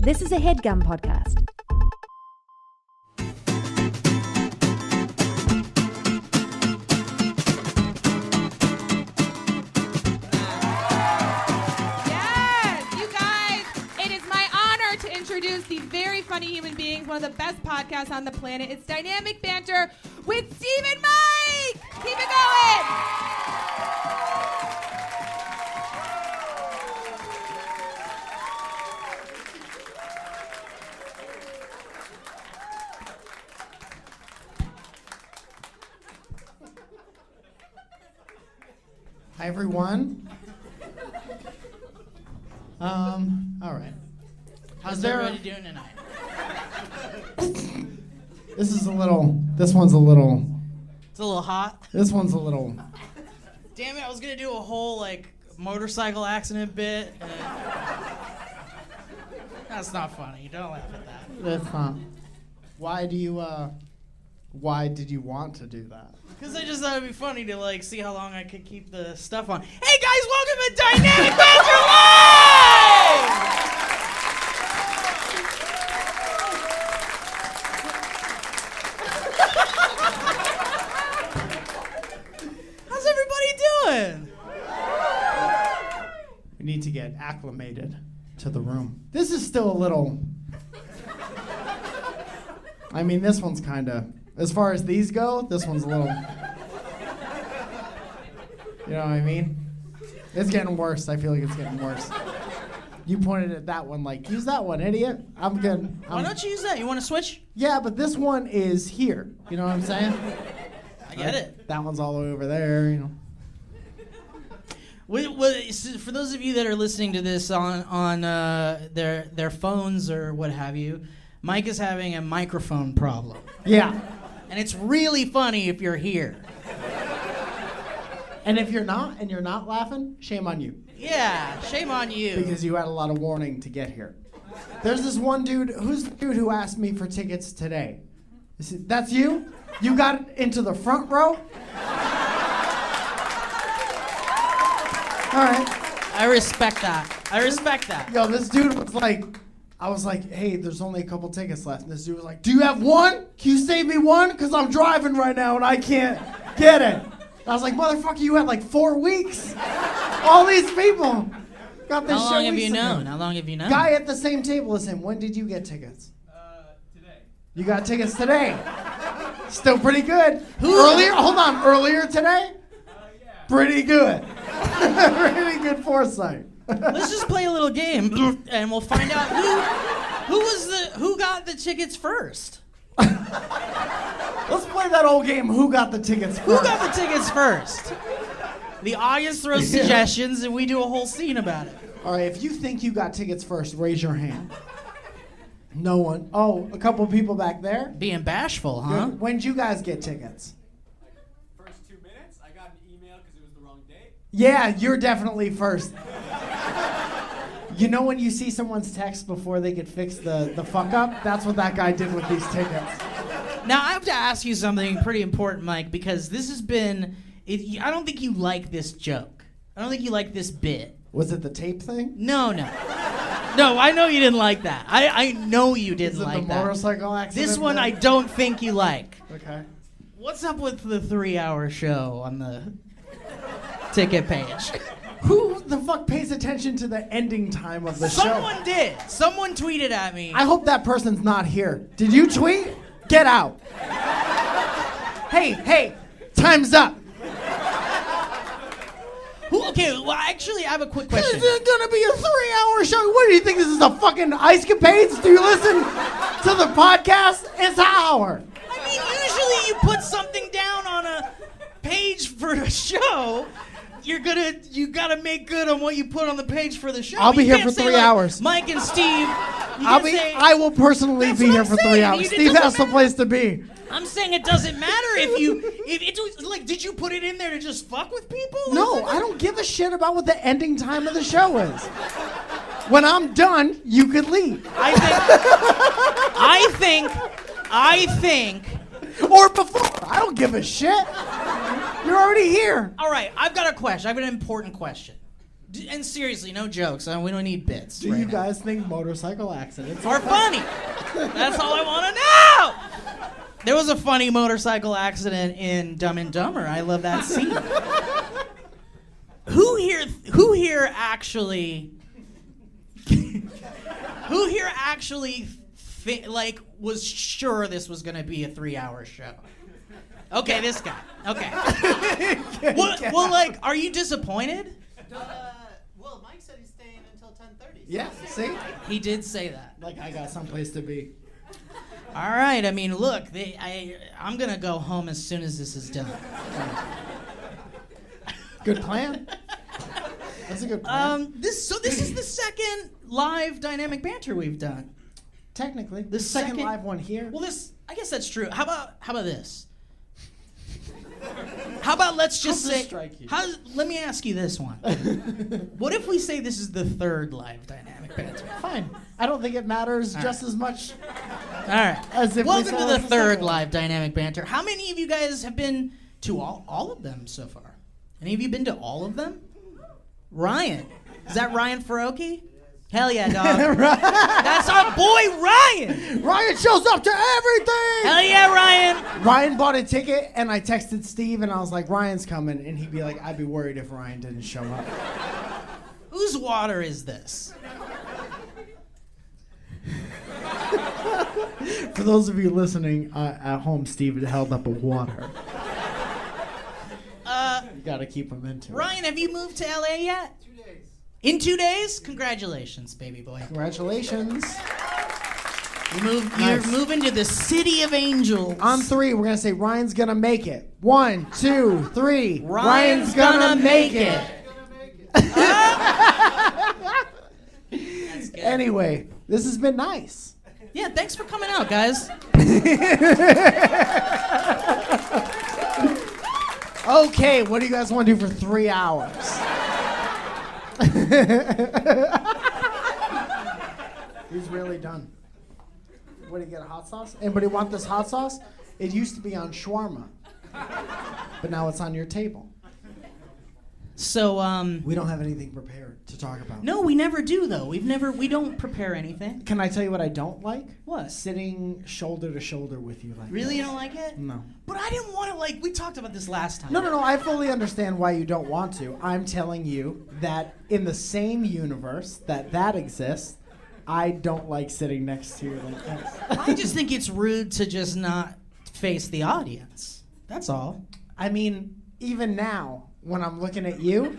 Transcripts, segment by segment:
This is a HeadGum podcast. Introduce these very funny human beings, one of the best podcasts on the planet. It's Dynamic Banter with Steve and Mike. Keep it going. Hi, everyone. All right. How's everybody doing tonight? This one's a little. It's a little hot. This one's a little. Damn it, I was gonna do a whole, motorcycle accident bit. That's not funny. Don't laugh at that. That's not. Why did you want to do that? Because I just thought it'd be funny to, see how long I could keep the stuff on. Hey, guys, welcome to Dynamic Banter Live! We need to get acclimated to the room. This is still a little. I mean, this one's kind of. As far as these go, this one's a little. You know what I mean? It's getting worse. I feel like it's getting worse. You pointed at that one use that one, idiot. I'm good. Why don't you use that? You want to switch? Yeah, but this one is here. You know what I'm saying? I get it. That one's all the way over there, you know. For those of you that are listening to this on their phones or what have you, Mike is having a microphone problem. Yeah. And it's really funny if you're here. And if you're not, and you're not laughing, shame on you. Yeah, shame on you. Because you had a lot of warning to get here. There's this one dude, who's the dude who asked me for tickets today? That's you? You got into the front row? All right. I respect that. Yo, this dude was I was like, hey, there's only a couple tickets left. And this dude was like, do you have one? Can you save me one? Because I'm driving right now and I can't get it. And I was like, motherfucker, you had 4 weeks. All these people got this shit. How long have you known? Guy at the same table as him. When did you get tickets? Today. You got tickets today. Still pretty good. Earlier today? Yeah. Pretty good. Pretty good foresight. Let's just play a little game, and we'll find out who got the tickets first. Let's play that old game. Who got the tickets first? Who got the tickets first? The audience throws suggestions, and we do a whole scene about it. All right. If you think you got tickets first, raise your hand. No one. Oh, a couple people back there. Being bashful, huh? Good. When'd you guys get tickets? First 2 minutes, I got an email because it was the wrong date. Yeah, you're definitely first. You know when you see someone's text before they could fix the fuck up? That's what that guy did with these tickets. Now, I have to ask you something pretty important, Mike, because this has been... I don't think you like this joke. I don't think you like this bit. Was it the tape thing? No. No, I know you didn't like that. I know you didn't like that. Is it the motorcycle accident? This one I don't think you like. Okay. What's up with the 3-hour show on the ticket page? Who the fuck pays attention to the ending time of the show? Someone did. Someone tweeted at me. I hope that person's not here. Did you tweet? Get out. Hey, time's up. Okay, well, actually, I have a quick question. This is gonna be a 3-hour show. What do you think? This is a fucking Ice Capades? Do you listen to the podcast? It's an hour. I mean, usually you put something down on a page for a show. You gotta make good on what you put on the page for the show. I'll be here for 3 hours. Mike and Steve. I will personally be here for 3 hours. Steve has some place to be. I'm saying it doesn't matter if it's like, did you put it in there to just fuck with people? No, I don't give a shit about what the ending time of the show is. When I'm done, you could leave. I think. Or before. I don't give a shit. You're already here. All right, I've got a question. I have an important question. And seriously, no jokes. We don't need bits. Do right you now. guys think motorcycle accidents Are funny? That's all I want to know. There was a funny motorcycle accident in Dumb and Dumber. I love that scene. Who here actually was sure this was going to be a 3-hour show? Okay, this guy. Okay. Well, like, are you disappointed? Well, Mike said he's staying until 10:30. Yeah, see? He did say that. Like, I got someplace to be. All right. I mean, look, I'm going to go home as soon as this is done. Good plan. That's a good plan. This is the second live Dynamic Banter we've done. Technically. The second second- live one here. Well, I guess that's true. How about this? How about let's just How's this say strike you? let me ask you this one. What if we say this is the third live Dynamic Banter? Fine. I don't think it matters just as much. All right. As if we Welcome said to it the was the third second one. live Dynamic Banter. How many of you guys have been to all of them so far? Any of you been to all of them? Ryan. Is that Ryan Faroki? Hell yeah, dog. That's our boy Ryan. Ryan shows up to everything! Hell yeah, Ryan. Ryan bought a ticket, and I texted Steve, and I was like, Ryan's coming. And he'd be like, I'd be worried if Ryan didn't show up. Whose water is this? For those of you listening at home, Steve held up a water. You gotta keep him into it. Ryan, have you moved to LA yet? 2 days. In 2 days? Congratulations, baby boy. Congratulations. You're Nice. moving to the city of angels. On 3, we're gonna say Ryan's gonna make it. 1, 2, 3. Ryan's gonna make it. That's good. Anyway, this has been nice. Yeah, thanks for coming out, guys. Okay, what do you guys want to do for 3 hours? He's really done. What, do you get a hot sauce? Anybody want this hot sauce? It used to be on shawarma, but now it's on your table. So, We don't have anything prepared to talk about. no, we never do though. We don't prepare anything. Can I tell you what I don't like? What? Sitting shoulder to shoulder with you like Really, this. you don't like it? No. But I didn't want to we talked about this last time. No, I fully understand why you don't want to. I'm telling you that in the same universe that exists, I don't like sitting next to you like this. I just think it's rude to just not face the audience. That's all. I mean, even now, when I'm looking at you,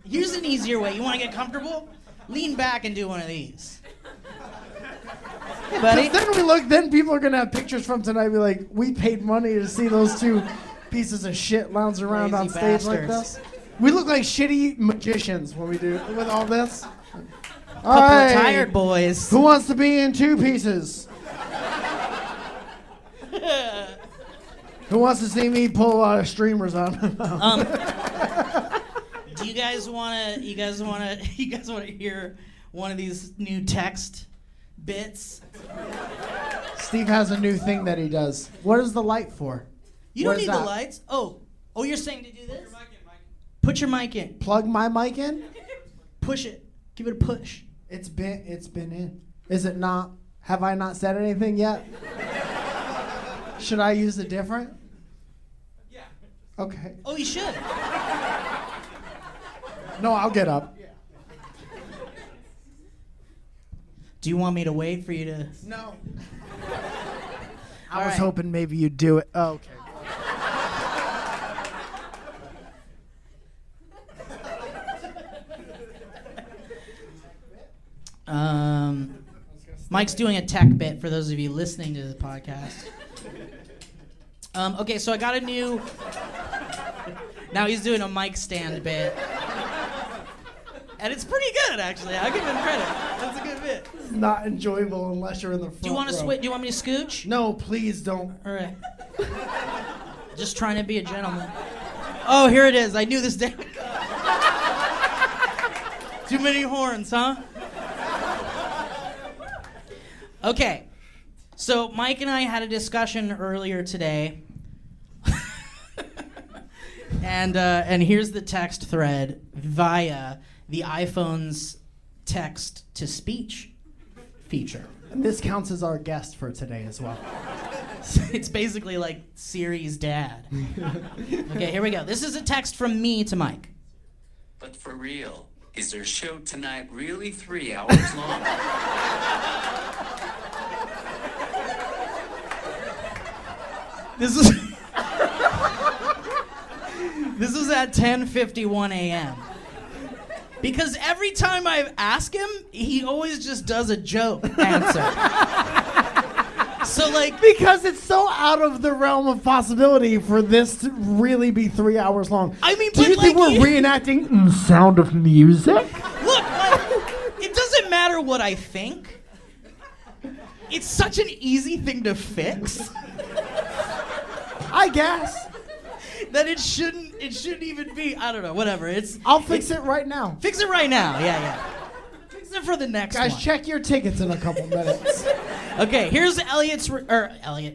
Here's an easier way. You want to get comfortable? Lean back and do one of these. Hey, buddy. then people are gonna have pictures from tonight. Be like, we paid money to see those two pieces of shit lounge around Crazy on stage like bastards. this. We look like shitty magicians when we do with all this. All Couple right. of tired boys. Who wants to be in 2 pieces? Who wants to see me pull streamers on? Do you guys wanna hear one of these new text bits? Steve has a new thing that he does. What is the light for? You don't What is need the that? lights. Oh, you're saying to do this? Mike in, Mike. Put your mic in. Plug my mic in? Push it. Give it a push. It's been in. Is it not? Have I not said anything yet? Should I use a different? Yeah. Okay. Oh, you should. No, I'll get up. Do you want me to wait for you to? No. All I was right. hoping maybe you'd do it. Oh, okay. Mike's doing a tech bit for those of you listening to the podcast. Okay, so I got a new. Now he's doing a mic stand bit. And it's pretty good, actually. I'll give him credit. That's a good bit. It's not enjoyable unless you're in the front Do you want to row. switch? Do you want me to scooch? No, please don't. All right. Just trying to be a gentleman. Oh, here it is. I knew this day. Too many horns, huh? Okay. So Mike and I had a discussion earlier today. And here's the text thread via the iPhone's text-to-speech feature. And this counts as our guest for today as well. It's basically like Siri's dad. Okay, here we go. This is a text from me to Mike. But for real, is their show tonight really 3 hours long? This is this is at 10:51 a.m. Because every time I ask him, he always just does a joke answer. So like, Because it's so out of the realm of possibility for this to really be 3 hours long. I mean, do but you think like, we're reenacting Sound of Music? look, like, it doesn't matter what I think. It's such an easy thing to fix I guess. that it shouldn't even be. I don't know. Whatever. I'll fix it right now. Fix it right now. Yeah. Fix it for the next Guys, one. check your tickets in a couple minutes. Okay, here's Elliot.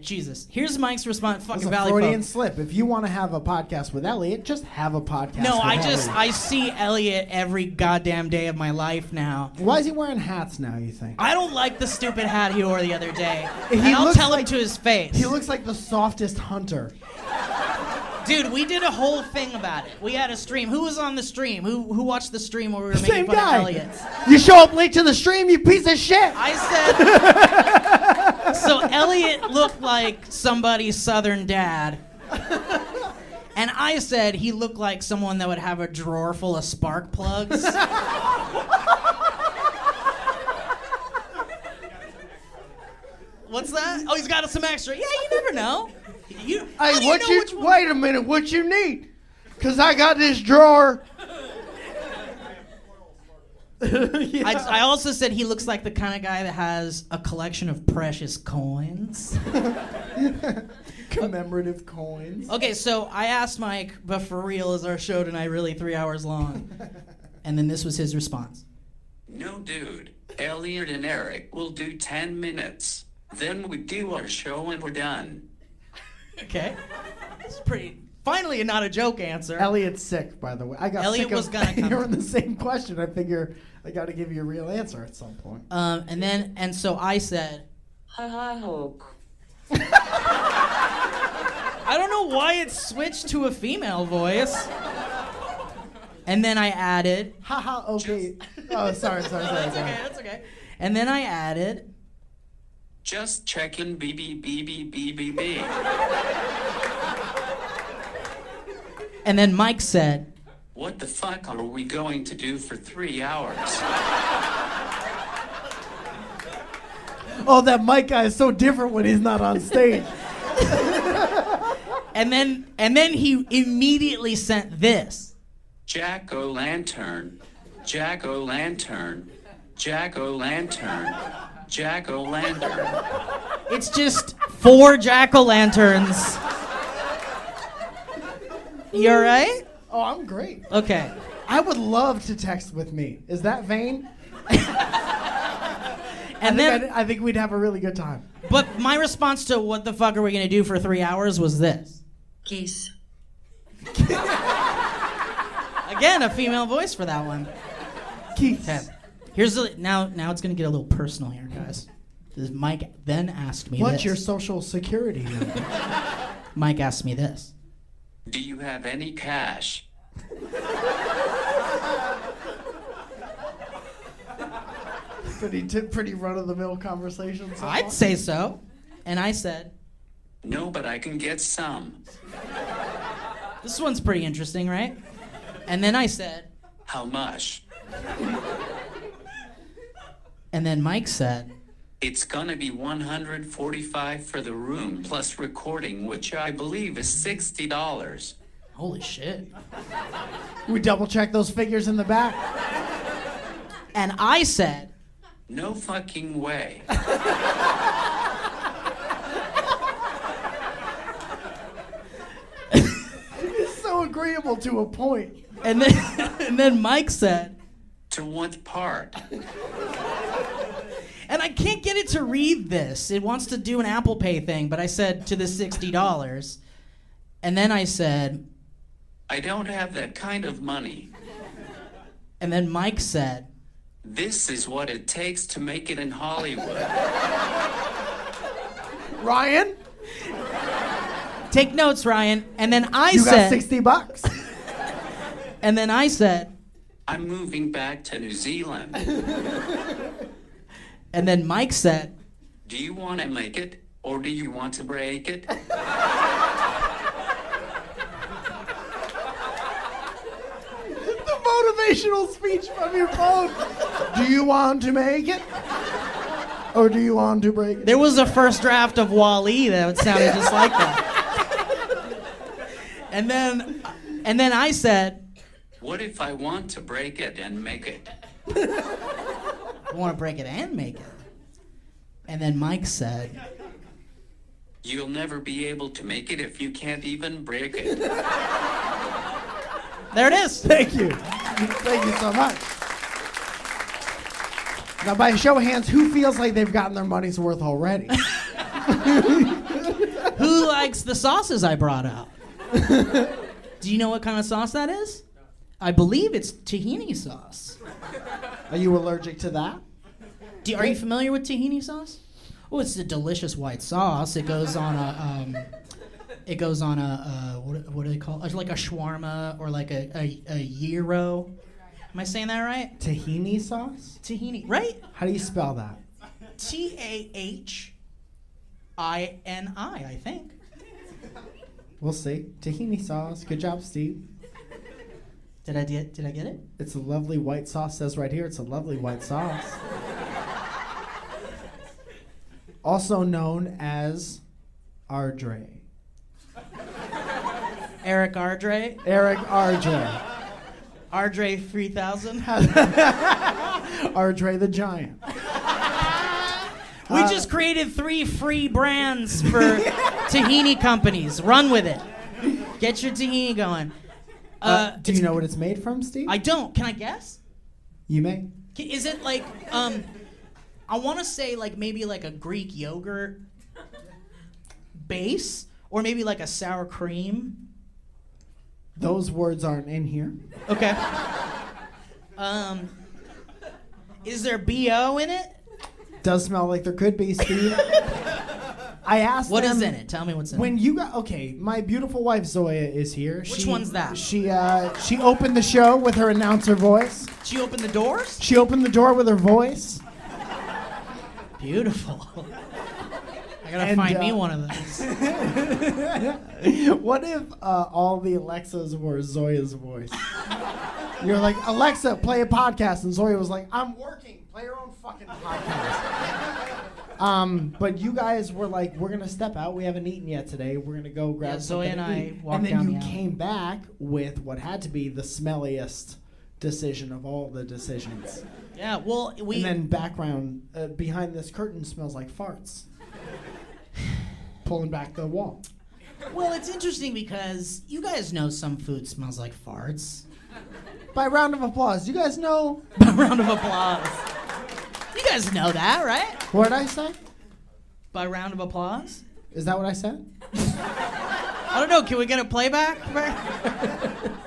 Jesus. Here's Mike's response. It's Fucking a Valley Freudian phone. slip. If you want to have a podcast with Elliot, just have a podcast No, with I Elliot. see Elliot every goddamn day of my life now. Why is he wearing hats now, you think? I don't like the stupid hat he wore the other day. He And I'll looks tell him like- to his face. He looks like the softest hunter. Dude, we did a whole thing about it. We had a stream. Who was on the stream? Who watched the stream where we were making Same fun guy. of Elliot? You show up late to the stream, you piece of shit. I said. So Elliot looked like somebody's southern dad. And I said he looked like someone that would have a drawer full of spark plugs. What's that? Oh, he's got some extra. Yeah, you never know. How do know which one- wait a minute, what you need? Cause I got this drawer. Yeah. I also said he looks like the kind of guy that has a collection of precious coins. Commemorative coins. Okay, so I asked Mike, but for real, is our show tonight really 3 hours long? And then this was his response. No, dude. Elliot and Eric will do 10 minutes. Then we do our show and we're done. Okay. It's finally not a joke answer. Elliot's sick, by the way. I got Elliot sick was of gonna come. hearing the same question. I figure I got to give you a real answer at some point. And so I said, Ha ha ho. I don't know why it switched to a female voice. And then I added, Haha, okay. Oh, sorry. That's okay. And then I added, Just checking BB. and then Mike said, What the fuck are we going to do for 3 hours? Oh, that Mike guy is so different when he's not on stage. and then he immediately sent this. Jack-o'-lantern, jack-o'-lantern, jack-o'-lantern, jack-o'-lantern. It's just 4 jack-o'-lanterns. You alright? Oh, I'm great. Okay. I would love to text with me. Is that vain? And then, I think we'd have a really good time. but my response to what the fuck are we gonna do for 3 hours was this. Geese. Again, a female voice for that one. Keith. Okay. Now it's gonna get a little personal here, guys. This Mike then asked me What's this. your social security number? Mike asked me this. Do you have any cash? Pretty run-of-the-mill conversation. So far. I'd say so. And I said, No, but I can get some. this one's pretty interesting, right? And then I said, How much? and then Mike said, It's gonna be $145 for the room plus recording, which I believe is $60. holy shit. We double-check those figures in the back. And I said, No fucking way. It's so agreeable to a point. and then and then Mike said, To what part? and I can't get it to read this. It wants to do an Apple Pay thing, but I said to the $60. And then I said, I don't have that kind of money. And then Mike said, This is what it takes to make it in Hollywood. Ryan, take notes, Ryan. And then I you said, got $60. and then I said, I'm moving back to New Zealand. and then Mike said, Do you want to make it, or do you want to break it? The motivational speech from your phone. Do you want to make it? Or do you want to break it? there was a first draft of Wall-E that sounded just like that. And then I said, What if I want to break it and make it? I want to break it and make it. And then Mike said, You'll never be able to make it if you can't even break it. there it is. Thank you. Thank you so much. Now, by a show of hands, who feels like they've gotten their money's worth already? Who likes the sauces I brought out? Do you know what kind of sauce that is? I believe it's tahini sauce. Are you allergic to that? Are you familiar with tahini sauce? Oh, it's a delicious white sauce. It goes on a what do they call it? Like a shawarma or like a gyro. Am I saying that right? Tahini sauce? Tahini, right? How do you spell that? Tahini, I think. We'll see. Tahini sauce. Good job, Steve. Did I get it? It's a lovely white sauce. Says right here, it's a lovely white sauce. Also known as Ardre. Eric Ardre. Eric Ardre. Ardre 3000. Ardre the Giant. We just created 3 free brands for tahini companies. Run with it. Get your tahini going. Do you know what it's made from, Steve? I don't. Can I guess? You may. Is it like, I want to say like maybe like a Greek yogurt base, or maybe like a sour cream. Those words aren't in here. Okay. Is there BO in it? Does smell like there could be, Steve. I asked What them, is in it? Tell me what's in when it. you got my beautiful wife Zoya is here. Which one's that? She opened the show with her announcer voice. She opened the doors? She opened the door with her voice. Beautiful. I gotta And, find me one of those. What if all the Alexas were Zoya's voice? You're like, Alexa, play a podcast, and Zoya was like, I'm working. Play your own fucking podcast. But you guys were like, we're gonna step out. We haven't eaten yet today. We're gonna go grab Zoya something and to I eat. walked And then down you the alley. came back with what had to be the smelliest decision of all the decisions. Yeah, well, And then background behind this curtain smells like farts. Pulling back the wall. Well, it's interesting because you guys know some food smells like farts. By round of applause, you guys know. By round of applause. You guys know that, right? What did I say? By round of applause? Is that what I said? I don't know. Can we get a playback?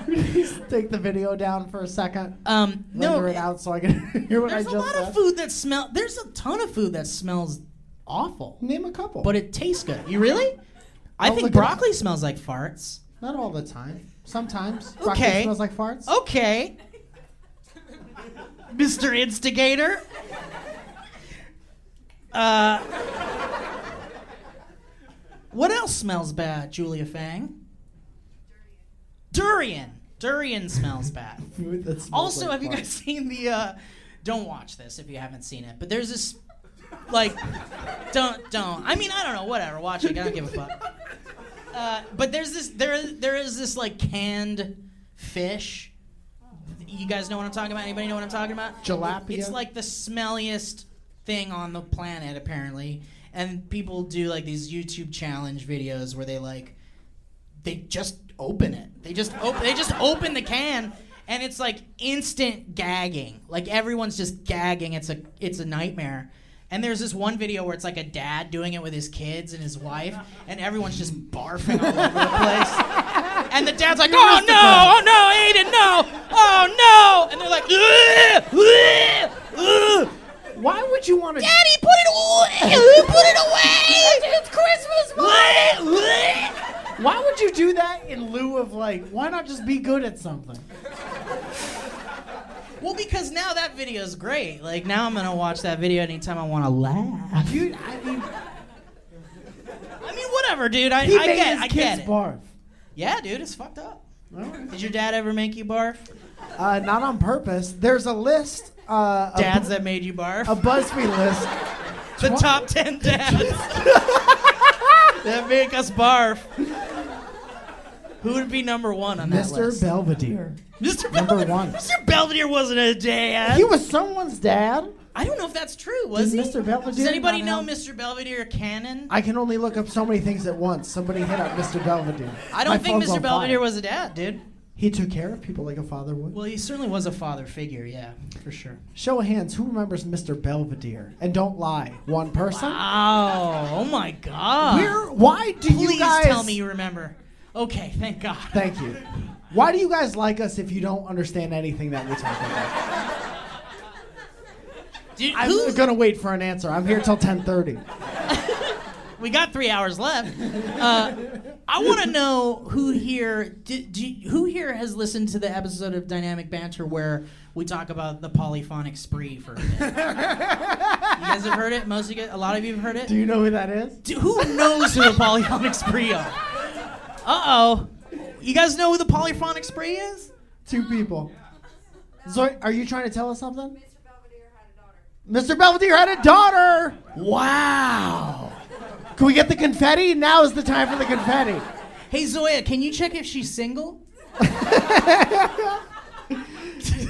Please take the video down for a second. No. Render it out so I can hear what I There's just a lot said. of food that smells. There's a ton of food that smells awful, Name a couple. but it tastes good. You really? I I'll think look it up. broccoli smells like farts. Not all the time. Sometimes. Broccoli Okay. smells like farts. Okay. Mr. Instigator. What else smells bad, Julia Fang? Durian. Durian smells bad. Food that smells Also, like have you farts. guys seen the? Don't watch this if you haven't seen it. But there's this, like, don't. I mean, I don't know. Whatever. Watch it. I don't give a fuck. But there's this. There is this like canned fish. You guys know what I'm talking about? Anybody know what I'm talking about? Jalapeno? It's like the smelliest thing on the planet, apparently. And people do like these YouTube challenge videos where they just open it. They just open the can, and it's like instant gagging. Like everyone's just gagging. It's a nightmare. And there's this one video where it's like a dad doing it with his kids and his wife, and everyone's just barfing all over the place. And the dad's like, oh no, Aiden, no, oh no. And they're like, ugh. Why would you want to? Daddy, put it away. Put it away. It's Christmas, Mom. Why would you do that in lieu of like? Why not just be good at something? Well, because now that video is great. Like now I'm gonna watch that video anytime I want to laugh. Dude, I mean, whatever, dude. I he made get his it. kids barf. Yeah, dude, it's fucked up. Did your dad ever make you barf? Not on purpose. There's a list. Dads that made you barf? A BuzzFeed list. The top 10 dads that make us barf. Who would be number one on that list? Mr. Belvedere. Mr. Number Belvedere. one. Mr. Belvedere wasn't a dad. He was someone's dad. I don't know if that's true. Was Did he? Mr. Belvedere Does anybody not know have- Mr. Belvedere canon? I can only look up so many things at once. Somebody hit up Mr. Belvedere. I don't My think phone's Mr. on Belvedere fire. was a dad, dude. He took care of people like a father would. Well, he certainly was a father figure, yeah, for sure. Show of hands, who remembers Mr. Belvedere? And don't lie. One person? Wow. Oh my God. Why do Please you guys... tell me you remember. Okay, thank God. Thank you. Why do you guys like us if you don't understand anything that we talk about? Dude, I'm gonna wait for an answer. I'm here till 10:30. We got 3 hours left. I want to know who here who here has listened to the episode of Dynamic Banter where we talk about the polyphonic spree for a bit. You guys have heard it? Most of you, a lot of you have heard it. Do you know who that is? Who knows who the polyphonic spree are? Uh-oh. You guys know who the polyphonic spree is? Two people. Zoe, are you trying to tell us something? Mr. Belvedere had a daughter. Wow. Can we get the confetti? Now is the time for the confetti. Hey, Zoya, can you check if she's single?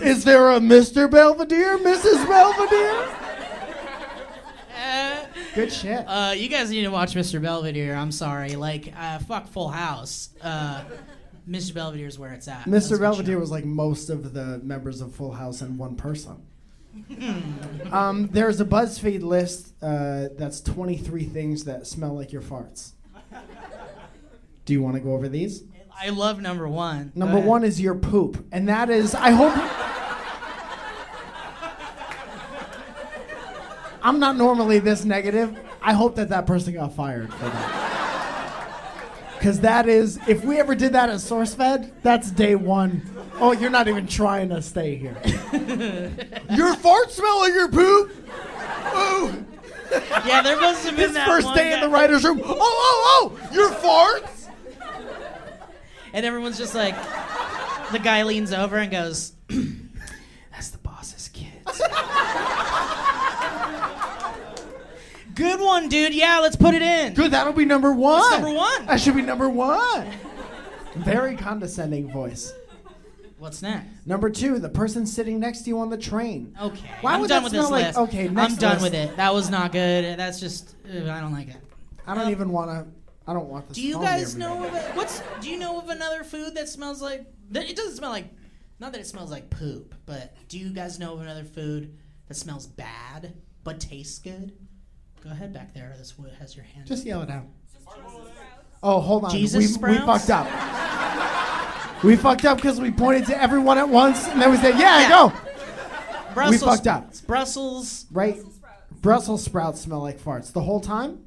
Is there a Mr. Belvedere, Mrs. Belvedere? Good shit. You guys need to watch Mr. Belvedere. I'm sorry. Like, fuck Full House. Mr. Belvedere is where it's at. Mr. Belvedere was like most of the members of Full House in one person. There's a BuzzFeed list that's 23 things that smell like your farts. Do you want to go over these? I love number one. Number one is your poop. And that is, I hope... I'm not normally this negative. I hope that person got fired for that. Because that is, if we ever did that at SourceFed, that's day one. Oh, you're not even trying to stay here. Your farts smell like your poop? Ooh. Yeah, there must have been His that first one day guy. in the writer's room. Oh, your farts? And everyone's just like, the guy leans over and goes, that's the boss's kids. Good one, dude. Yeah, let's put it in. Good, that'll be number one. That's number one. That should be number one. Very condescending voice. What's next? Number two, the person sitting next to you on the train. Okay. Why I'm would done that with this smell like- list. okay, next I'm done list. with it. That was not good. That's just, I don't like it. I don't even want to. I don't want this. Do you phone guys near me. know of do you know of another food that smells like, it doesn't smell like, not that it smells like poop, but do you guys know of another food that smells bad but tastes good? Go ahead back there. That's what has your hand. Just yell it out. Oh, hold on. Jesus we sprouts? fucked up. We fucked up because we pointed to everyone at once, and then we said, "Yeah, go." Brussels, we fucked up. Brussels. Right? Brussels sprouts smell like farts the whole time.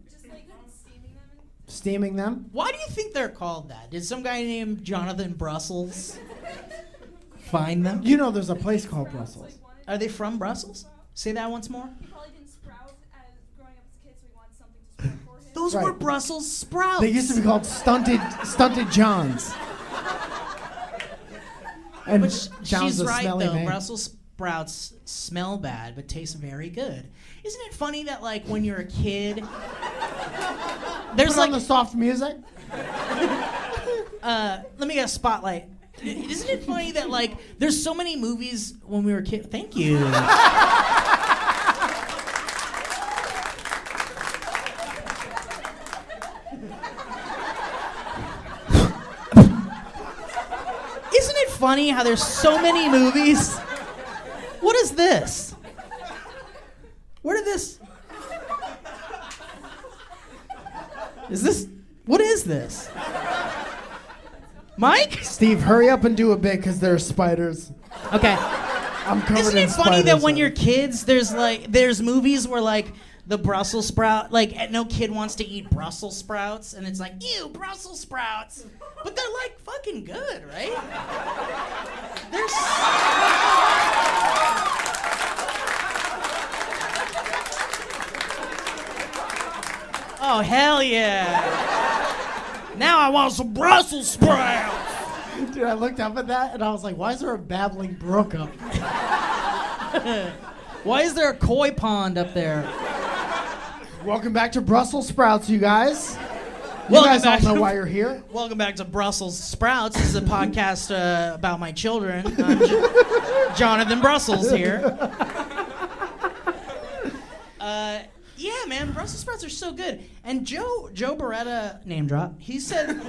Steaming them. Why do you think they're called that? Did some guy named Jonathan Brussels find them? You know, there's a place called Brussels. Are they from Brussels? Say that once more. He probably didn't sprout as growing up as a kid, so he wanted something to sprout for him. Those Right. were Brussels sprouts. They used to be called stunted Johns. And But John's she's a right smelly though. name. Brussels sprouts smell bad but taste very good. Isn't it funny that like when you're a kid, there's Put on like the soft music. let me get a spotlight. Isn't it funny that like there's so many movies when we were kids? Thank you. Isn't it funny how there's so many movies? What is this? Where did this? Is this? What is this? Mike? Steve, hurry up and do a bit because there's spiders. Okay. I'm covered Isn't in it funny spiders. that when you're kids, there's movies where like the Brussels sprout, like no kid wants to eat Brussels sprouts, and it's like, ew, Brussels sprouts. But they're like fucking good, right? They're Oh, hell yeah. Now I want some Brussels sprouts. Dude, I looked up at that and I was like, why is there a babbling brook up? Why is there a koi pond up there? Welcome back to Brussels sprouts, you guys. You Welcome guys all back know to- why you're here. Welcome back to Brussels Sprouts. This is a podcast about my children. I'm Jonathan Brussels here. Yeah, man, Brussels sprouts are so good. And Joe Beretta, name drop, he said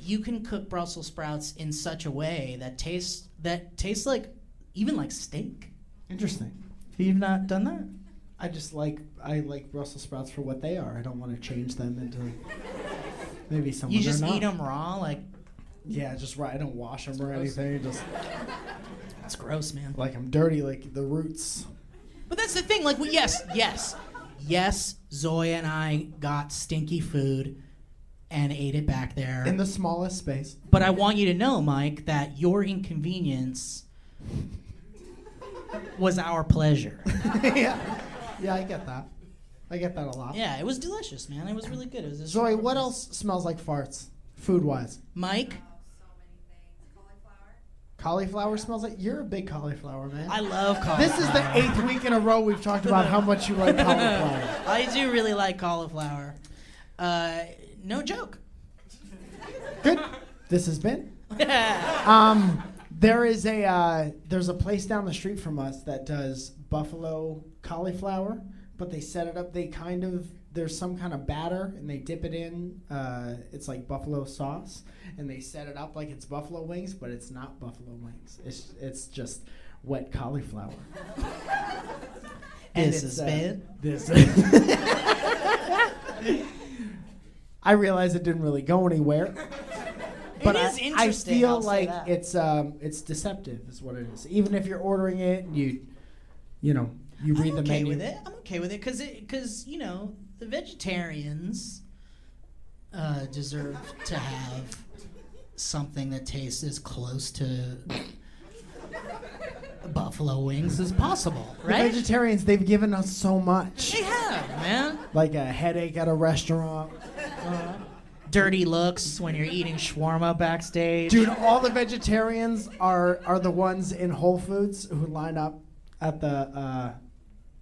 you can cook Brussels sprouts in such a way that tastes like even like steak. Interesting. You've not done that? I like Brussels sprouts for what they are. I don't want to change them into maybe someone You just they're not. eat them raw, like Yeah, just right. I don't wash them or anything. Just that's gross, man. like I'm dirty, like the roots. But that's the thing, like, yes, Zoya and I got stinky food and ate it back there. In the smallest space. But I want you to know, Mike, that your inconvenience was our pleasure. Yeah, I get that. I get that a lot. Yeah, it was delicious, man. It was really good. It was just Zoe, what else smells like farts, food-wise? Mike, Cauliflower smells like... You're a big cauliflower, man. I love cauliflower. This is the 8th week in a row we've talked about how much you like cauliflower. I do really like cauliflower. No joke. Good. This has been. There's a place down the street from us that does buffalo cauliflower, but they set it up. There's some kind of batter, and they dip it in. It's like buffalo sauce, and they set it up like it's buffalo wings, but it's not buffalo wings. It's just wet cauliflower. This has been. I realize it didn't really go anywhere. But is I interesting, feel I'll say like that. it's deceptive, is what it is. Even if you're ordering it, and you read I'm the okay menu. with it. I'm okay with it because the vegetarians deserve to have something that tastes as close to buffalo wings as possible, The right? vegetarians, they've given us so much. They have, man. Like a headache at a restaurant. Dirty looks when you're eating shawarma backstage. Dude, all the vegetarians are the ones in Whole Foods who line up at the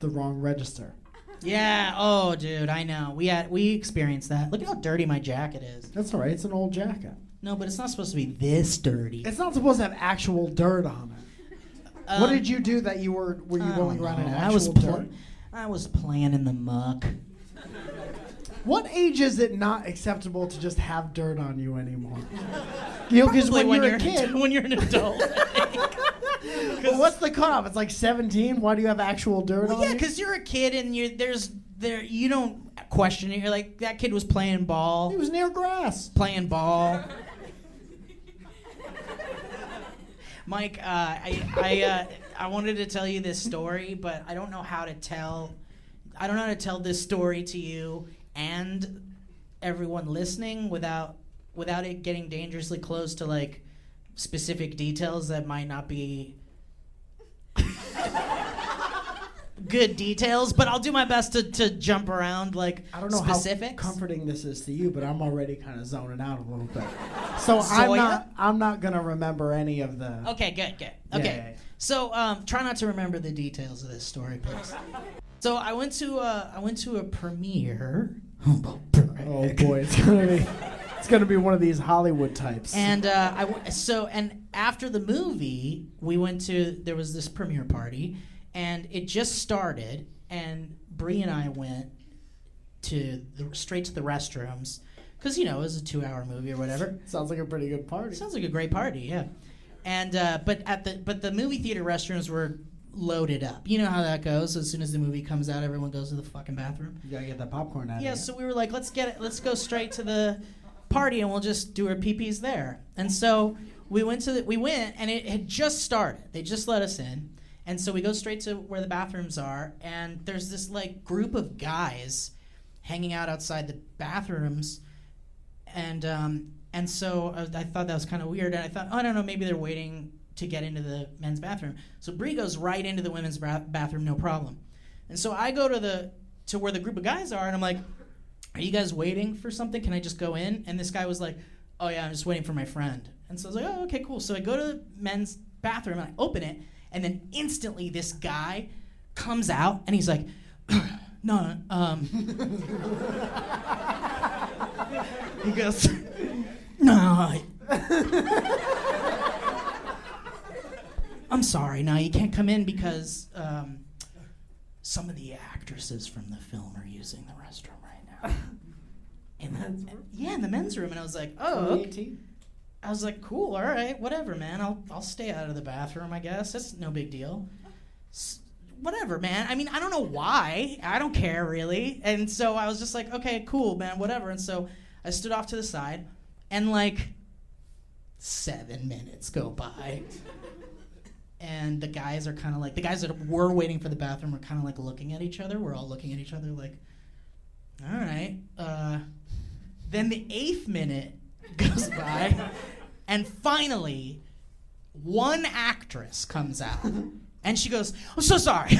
wrong register. Yeah. Oh, dude, I know. We experienced that. Look at how dirty my jacket is. That's all right. It's an old jacket. No, but it's not supposed to be this dirty. It's not supposed to have actual dirt on it. What did you do that you were you I going don't around in know. actual dirt? I was playing in the muck. What age is it not acceptable to just have dirt on you anymore? Because Probably when you're a kid, when you're an adult. well, what's the cutoff? It's like 17. Why do you have actual dirt on Yeah, you? because you're a kid and you don't question it. You're like, that kid was playing ball. He was near grass. Playing ball. Mike, I wanted to tell you this story, but I don't know how to tell. I don't know how to tell this story to you and everyone listening without it getting dangerously close to like specific details that might not be good details. But I'll do my best to jump around like I don't know specifics. how comforting this is to you, but I'm already kind of zoning out a little bit. So Zoya? I'm not gonna remember any of the. Okay, good. Yeah, Okay, yeah, yeah. so try not to remember the details of this story, please. So I went to a premiere. Oh boy, it's gonna be one of these Hollywood types. And and after the movie, there was this premiere party, and it just started, and Bree and I went straight to the restrooms, because it was a 2-hour movie or whatever. Sounds like a pretty good party. Sounds like a great party, yeah. And but the movie theater restrooms were loaded up. You know how that goes. As soon as the movie comes out, everyone goes to the fucking bathroom. You gotta get that popcorn out. Yeah, of so we were like, let's go straight to the party and we'll just do our pee-pees there. And so we went and it had just started. They just let us in. And so we go straight to where the bathrooms are, and there's this like group of guys hanging out outside the bathrooms. And so I thought that was kind of weird, and I thought, I don't know, maybe they're waiting to get into the men's bathroom. So Bree goes right into the women's bathroom, no problem. And so I go to where the group of guys are, and I'm like, are you guys waiting for something? Can I just go in? And this guy was like, oh yeah, I'm just waiting for my friend. And so I was like, oh, okay, cool. So I go to the men's bathroom, and I open it, and then instantly this guy comes out, and he's like, no, he goes, no, I'm sorry, no, you can't come in because some of the actresses from the film are using the restroom right now. In the men's room. And I was like, oh, okay. I was like, cool, all right, whatever, man. I'll stay out of the bathroom, I guess. That's no big deal. Whatever, man. I mean, I don't know why. I don't care, really. And so I was just like, okay, cool, man, whatever. And so I stood off to the side, and like 7 minutes go by. And the guys are kind of like, the guys that were waiting for the bathroom are kind of like looking at each other. We're all looking at each other like, all right. Then the 8th minute goes by, and finally, one actress comes out, and she goes, I'm so sorry,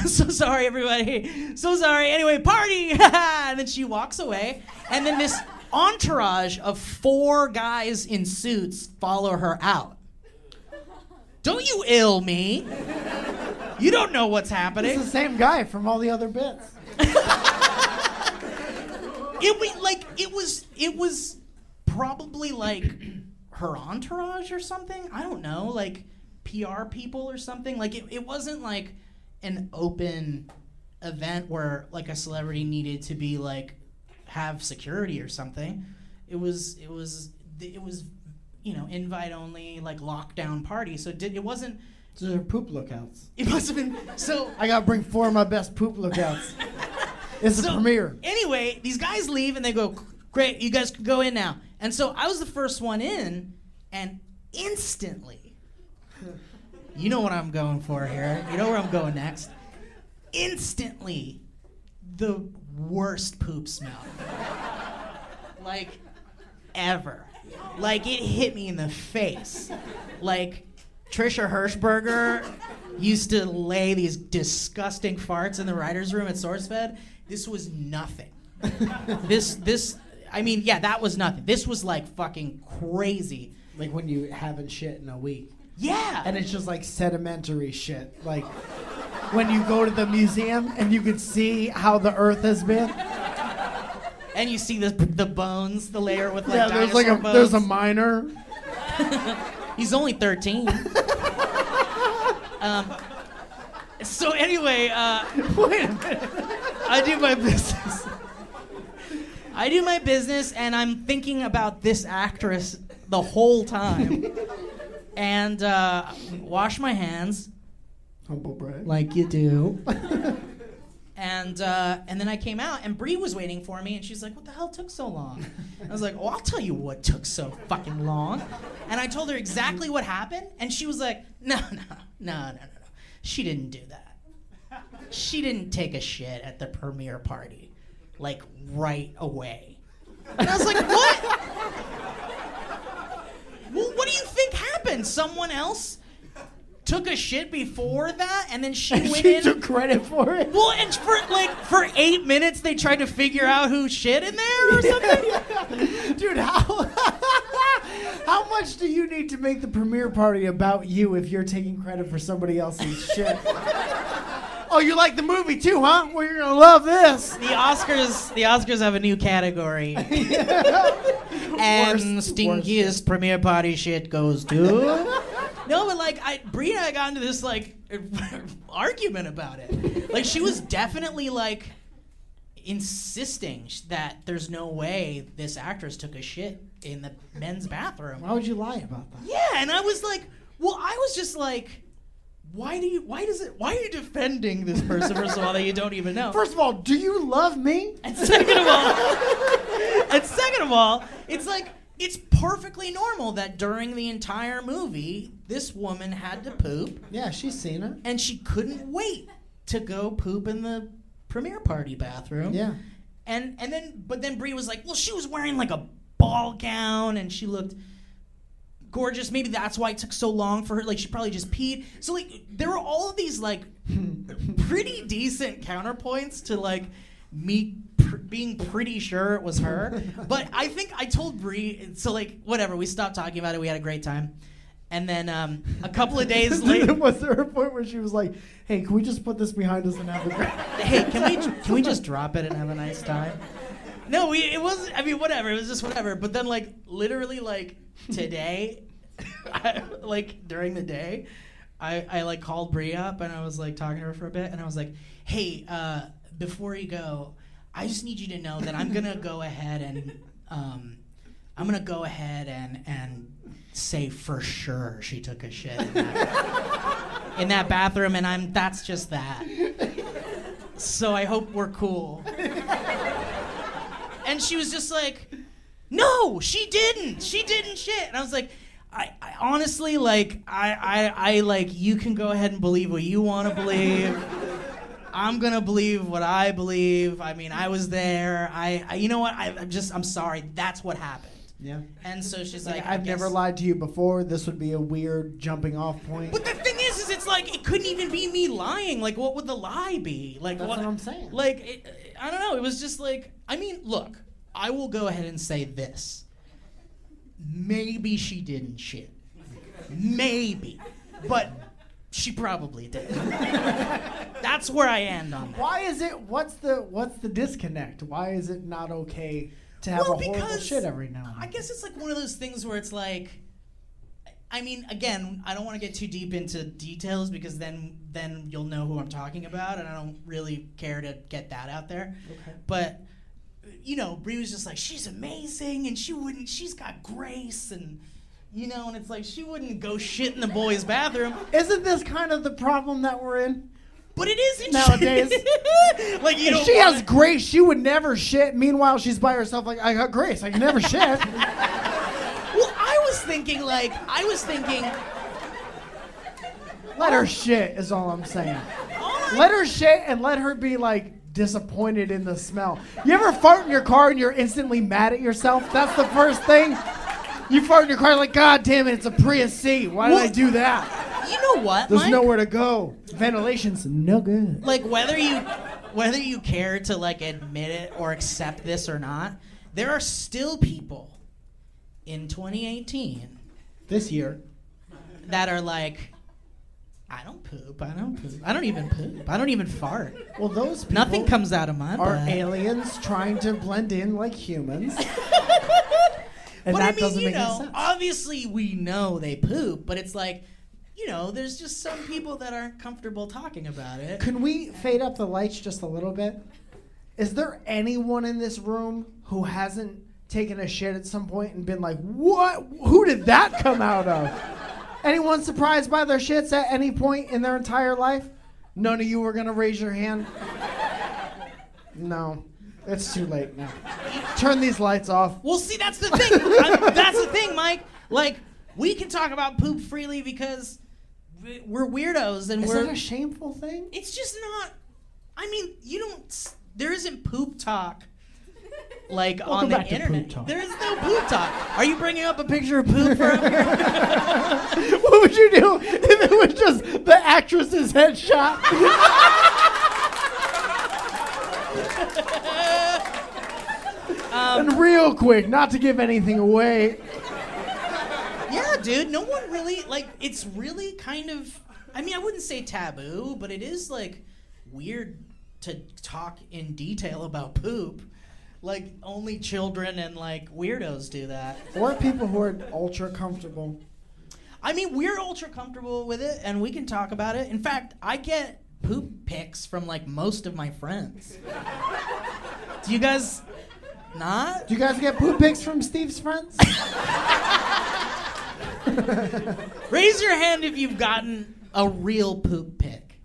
everybody, so sorry, anyway, party, and then she walks away, and then this entourage of 4 guys in suits follow her out. Don't you ill me? You don't know what's happening. It's the same guy from all the other bits. It was probably like her entourage or something. I don't know, like PR people or something. Like it wasn't like an open event where like a celebrity needed to be like have security or something. It was invite only, like lockdown party. So it wasn't. So they're poop lookouts. It must have been so. I gotta bring 4 of my best poop lookouts. It's a premiere. Anyway, these guys leave and they go, great, you guys can go in now. And so I was the first one in, and instantly, you know what I'm going for here. You know where I'm going next. Instantly, the worst poop smell. Like, ever. Like, it hit me in the face. Like, Trisha Hirschberger used to lay these disgusting farts in the writer's room at SourceFed. This was nothing. That was nothing. This was like fucking crazy. Like when you haven't shit in a week. Yeah. And it's just like sedimentary shit. Like when you go to the museum and you can see how the earth has been. And you see the bones, the layer with like there's dinosaur bones. There's a miner. He's only 13. So anyway, wait a minute. I do my business, and I'm thinking about this actress the whole time. And wash my hands. Humble brag. Like you do. And then I came out, and Bree was waiting for me, and she's like, what the hell took so long? I was like, oh, I'll tell you what took so fucking long. And I told her exactly what happened, and she was like, no. She didn't do that. She didn't take a shit at the premiere party, like, right away. And I was like, what? Well, what do you think happened? Someone else took a shit before that, and then she went in. She took credit for it. Well, and for 8 minutes they tried to figure out who shit in there or something. Yeah. Dude, how much do you need to make the premiere party about you if you're taking credit for somebody else's shit? Oh, you like the movie too, huh? Well, you're gonna love this. The Oscars have a new category. And stinkiest premiere party shit goes to. No, but like Brie and I got into this like argument about it. Like she was definitely like insisting that there's no way this actress took a shit in the men's bathroom. Why would you lie about that? Yeah, and I was like, well, I was just like, why are you defending this person, first of all, that you don't even know? First of all, do you love me? And second of all, it's like, it's perfectly normal that during the entire movie, this woman had to poop, Yeah, she's seen it. and she couldn't wait to go poop in the premiere party bathroom. Yeah. But then Brie was like, well, she was wearing like a ball gown, and she looked gorgeous. Maybe that's why it took so long for her. Like, she probably just peed. So, like, there were all of these, like, pretty decent counterpoints to, like, me being pretty sure it was her. But I think I told Brie, so, like, whatever. We stopped talking about it. We had a great time. And then a couple of days later... Was there a point where she was like, hey, can we just put this behind us and have a great... Hey, can we just drop it and have a nice time? No, it wasn't. I mean, whatever. It was just whatever. But then, like, literally, like, today, like, during the day, I like, called Brie up, and I was, like, talking to her for a bit, and I was like, hey, before you go, I just need you to know that I'm going to go ahead and say for sure she took a shit in that bathroom, and that's just that. So I hope we're cool. And she was just like, no, she didn't shit. And I was like, I honestly, like, I like, you can go ahead and believe what you want to believe. I'm gonna believe what I believe. I mean, I was there. You know what? I'm sorry. That's what happened. Yeah. And so she's like, I've never lied to you before. This would be a weird jumping off point. But the thing is it's like, it couldn't even be me lying. Like, what would the lie be? Like, That's what I'm saying. Like, I don't know. It was just like, I mean, look, I will go ahead and say this. Maybe she didn't shit. Maybe. But she probably did. That's where I end on that. Why is it? What's the disconnect? Why is it not okay to have a horrible shit every now and then? I guess it's like one of those things where it's like, I mean, again, I don't want to get too deep into details because then you'll know who I'm talking about, and I don't really care to get that out there. Okay. But you know, Brie was just like, she's amazing, and she's got grace, and you know, and it's like, she wouldn't go shit in the boys' bathroom. Isn't this kind of the problem that we're in? But it is nowadays. Like, you if she has grace, she would never shit. Meanwhile, she's by herself like, I got grace. I can never shit. Well, I was thinking, let her shit is all I'm saying. Let her shit and let her be like disappointed in the smell. You ever fart in your car and you're instantly mad at yourself? That's the first thing. You fart in your car like, God damn it, it's a Prius C. Why did I do that? You know what, There's Mike? nowhere to go. Ventilation's no good. Like, whether you care to, like, admit it or accept this or not, there are still people in 2018 This year. that are like, I don't poop. I don't even poop. I don't even fart. Well, those people Nothing comes out of my are butt. aliens trying to blend in like humans. And But that I mean, doesn't you make any know, sense. obviously we know they poop, but it's like, you know, there's just some people that aren't comfortable talking about it. Can we fade up the lights just a little bit? Is there anyone in this room who hasn't taken a shit at some point and been like, what? Who did that come out of? Anyone surprised by their shits at any point in their entire life? None of you are going to raise your hand? No. It's too late now. Turn these lights off. Well, see, that's the thing. That's the thing, Mike. Like, we can talk about poop freely because we're weirdos, and Is that a shameful thing? It's just not. I mean, you don't. There isn't poop talk. Like, on the back to internet. poop talk. There is no poop talk. Are you bringing up a picture of poop for up here? What would you do if it was just the actress's headshot? And real quick, not to give anything away. Yeah, dude. No one really, like, it's really kind of, I mean, I wouldn't say taboo, but it is, like, weird to talk in detail about poop. Like, only children and, like, weirdos do that. Or people who are ultra comfortable. I mean, we're ultra comfortable with it, and we can talk about it. In fact, I get poop pics from, like, most of my friends. Do you guys not? Do you guys get poop pics from Steve's friends? Raise your hand if you've gotten a real poop pic.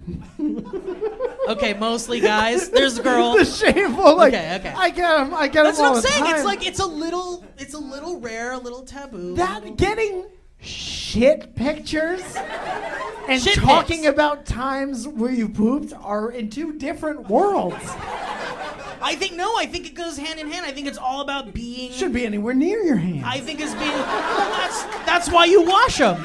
Okay, mostly guys. There's a girl. The shameful, like, Okay. I get him That's all what I'm the saying. time. It's like it's a little rare, a little taboo. that getting shit pictures and Shit talking pics. about times where you pooped are in two different worlds. I think it goes hand in hand. I think it's all about being. Should be anywhere near your hands. I think it's being. That's why you wash them.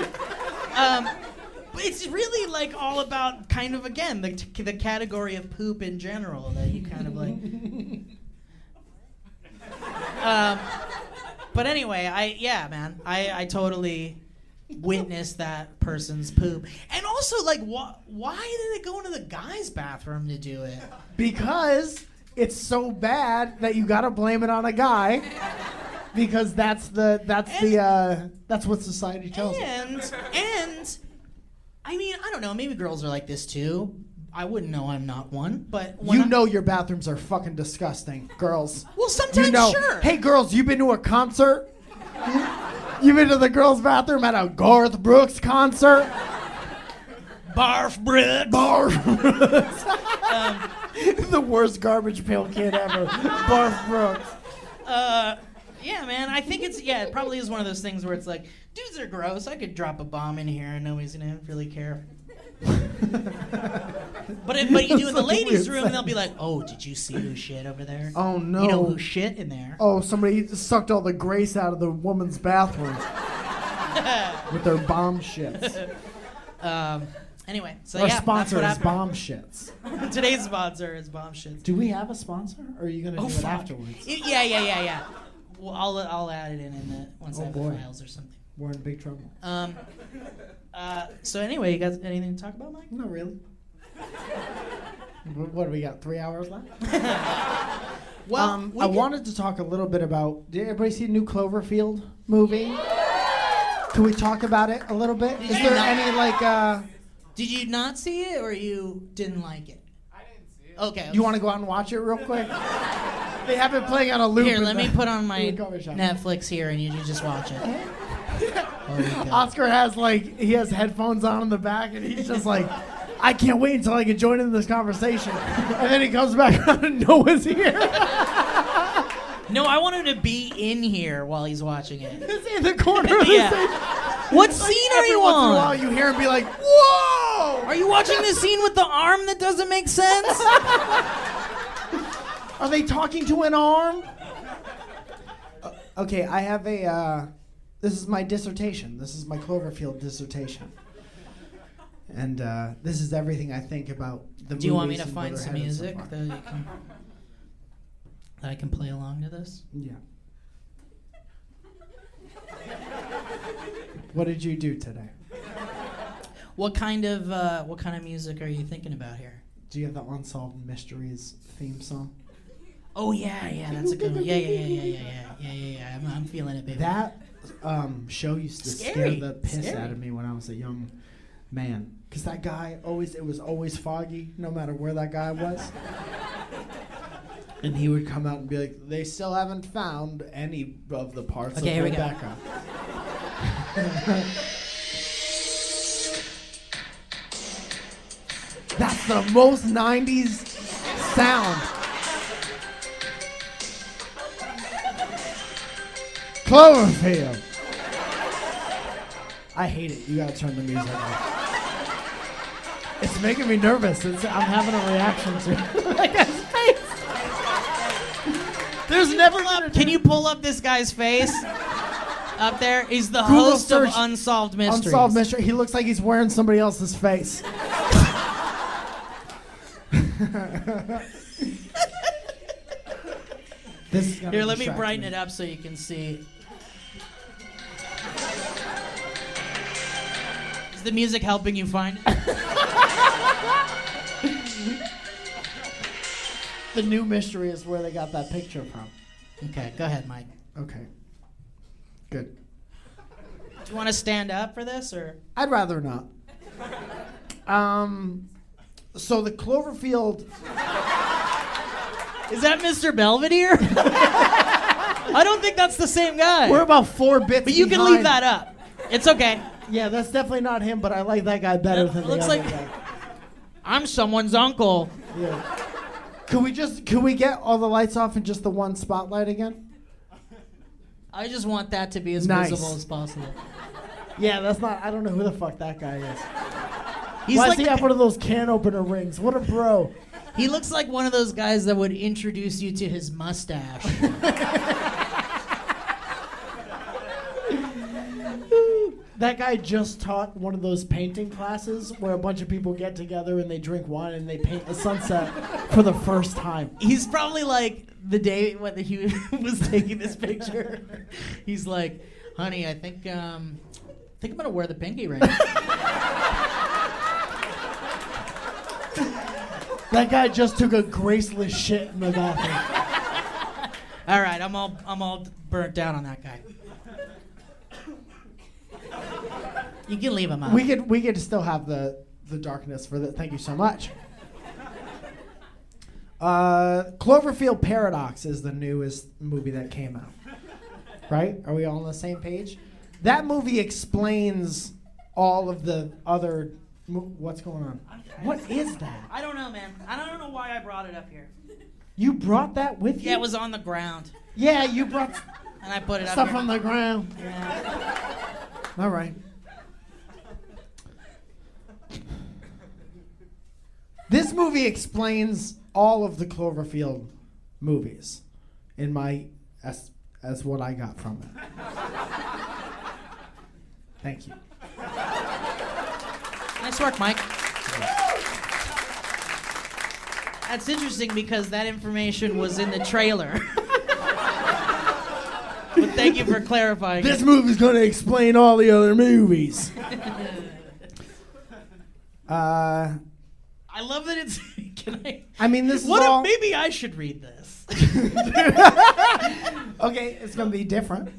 But it's really like all about kind of again the category of poop in general that you kind of like. But anyway, I totally witnessed that person's poop, and also like why did they go into the guy's bathroom to do it? Because it's so bad that you gotta blame it on a guy. Because that's what society tells us. And I mean, I don't know, maybe girls are like this too. I wouldn't know, I'm not one, but You know your bathrooms are fucking disgusting, girls. Well, sometimes You know. sure. Hey, girls, you been to a concert? You been to the girls' bathroom at a Garth Brooks concert? Barf Brooks. The worst garbage pail kid ever. Barf Brooks. Yeah, man. I think it probably is one of those things where it's like, dudes are gross. I could drop a bomb in here and nobody's gonna really care. But you do in the ladies' room, and they'll be like, "Oh, did you see who shit over there? Oh no. You know who shit in there?" Oh, somebody sucked all the grace out of the woman's bathroom with their bomb shits. Anyway, so Our yeah, sponsor that's is what Bomb Shits. happened. Today's sponsor is Bomb Shits. Do we have a sponsor, or are you gonna do it fuck. afterwards? Yeah. Well, I'll add it in the once I have boy. the files or something. We're in big trouble. So anyway, you guys anything to talk about, Mike? Not really. What do we got? 3 hours left? Well, I wanted to talk a little bit about. Did everybody see the new Cloverfield movie? Can we talk about it a little bit? Is there any like? Did you not see it, or you didn't like it? I didn't see it. Okay. You want to go out and watch it real quick? They have it playing on a loop. Here, in let the- me put on my in the coffee shop. Netflix here, and you just watch it. Oscar has he has headphones on in the back, and he's just like, I can't wait until I can join in this conversation. And then he comes back around and no one's here. No, I want him to be in here while he's watching it. It's in the corner of the Yeah. stage. What scene are Every you once in a while on? you hear him be like, whoa! Are you watching the scene with the arm that doesn't make sense? Are they talking to an arm? Okay, I have this is my dissertation. This is my Cloverfield dissertation. And this is everything I think about the Do you want me movies to and where find they're some headed so music far. that I can play along to this? Yeah. What did you do today? What kind of music are you thinking about here? Do you have the Unsolved Mysteries theme song? Oh yeah, that's a good one. Yeah. I'm feeling it, baby. That show used to Scary. scare the piss Scary. out of me when I was a young man. Because that guy it was always foggy, no matter where that guy was. And he would come out and be like, they still haven't found any of the parts Okay, here of we go. Rebecca. That's the most 90s sound. Cloverfield. I hate it. You gotta turn the music off. It's making me nervous. I'm having a reaction to it. Like his face. There's never Can you pull up this guy's face? Up there? He's the Google host search of Unsolved Mysteries. Unsolved Mystery. He looks like he's wearing somebody else's face. This is gonna Here, let me distract brighten it up so you can see. Is the music helping you find it? The new mystery is where they got that picture from. Okay, go ahead, Mike. Okay. Good. Do you want to stand up for this, or? I'd rather not. So the Cloverfield. Is that Mr. Belvedere? I don't think that's the same guy. We're about 4 bits. But you can behind. leave that up. It's okay. Yeah, that's definitely not him, but I like that guy better That than the looks other like- guy. I'm someone's uncle. Yeah. Could we get all the lights off and just the one spotlight again? I just want that to be as Nice. visible as possible. Yeah, that's not. I don't know who the fuck that guy is. He's Why like does he have one of those can opener rings? What a bro. he looks like one of those guys that would introduce you to his mustache. That guy just taught one of those painting classes where a bunch of people get together and they drink wine and they paint a sunset for the first time. He's probably like the day when he was taking this picture. He's like, "Honey, I think I'm gonna wear the pinky ring." That guy just took a graceless shit in the bathroom. All right, I'm all burnt down on that guy. You can leave him out. We could still have the darkness for the. Thank you so much. Cloverfield Paradox is the newest movie that came out. Right? Are we all on the same page? That movie explains all of the other. What's going on? What is that? I don't know, man. I don't know why I brought it up here. You brought that with you? Yeah, it was on the ground, Yeah, you brought and I put it up stuff here. on the ground. Yeah. All right. This movie explains all of the Cloverfield movies, in my as what I got from it. Thank you. Nice work, Mike. That's interesting because that information was in the trailer. But thank you for clarifying. This movie's going to explain all the other movies. I love that it's. Can I? I mean, this What is all. if maybe I should read this? Okay, it's going to be different.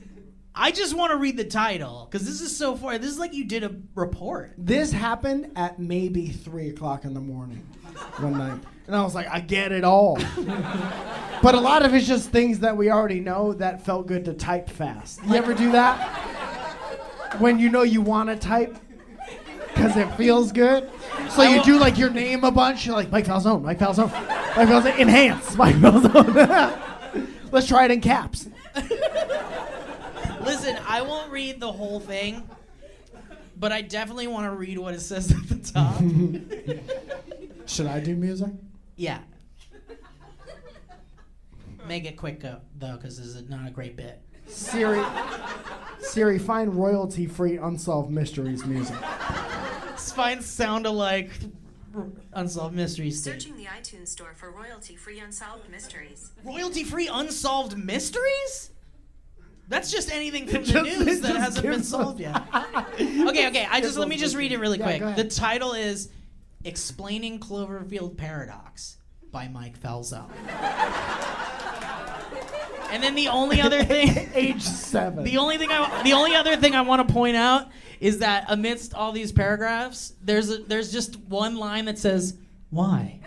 I just want to read the title because this is so far. This is like you did a report. This happened at maybe 3 o'clock in the morning one night. And I was like, I get it all. But a lot of it's just things that we already know that felt good to type fast. You ever do that? When you know you want to type because it feels good? So you do like your name a bunch. You're like, Mike Falzone, Mike Falzone, Mike Falzone, enhance, Mike Falzone. Let's try it in caps. Listen, I won't read the whole thing, but I definitely want to read what it says at the top. Should I do music? Yeah. Make it quick, though, because this is not a great bit. Siri, find royalty-free Unsolved Mysteries music. Find sound-alike Unsolved Mysteries. Searching the iTunes store for royalty-free unsolved mysteries. Royalty-free Unsolved Mysteries? That's just anything from the Just- news that just hasn't been gives solved us- yet. Okay. Let me just read it really Yeah, quick. go ahead. The title is "Explaining Cloverfield Paradox" by Mike Falzone. And then the only other thing, Age 7. the only other thing I want to point out is that amidst all these paragraphs, there's just one line that says, "Why?"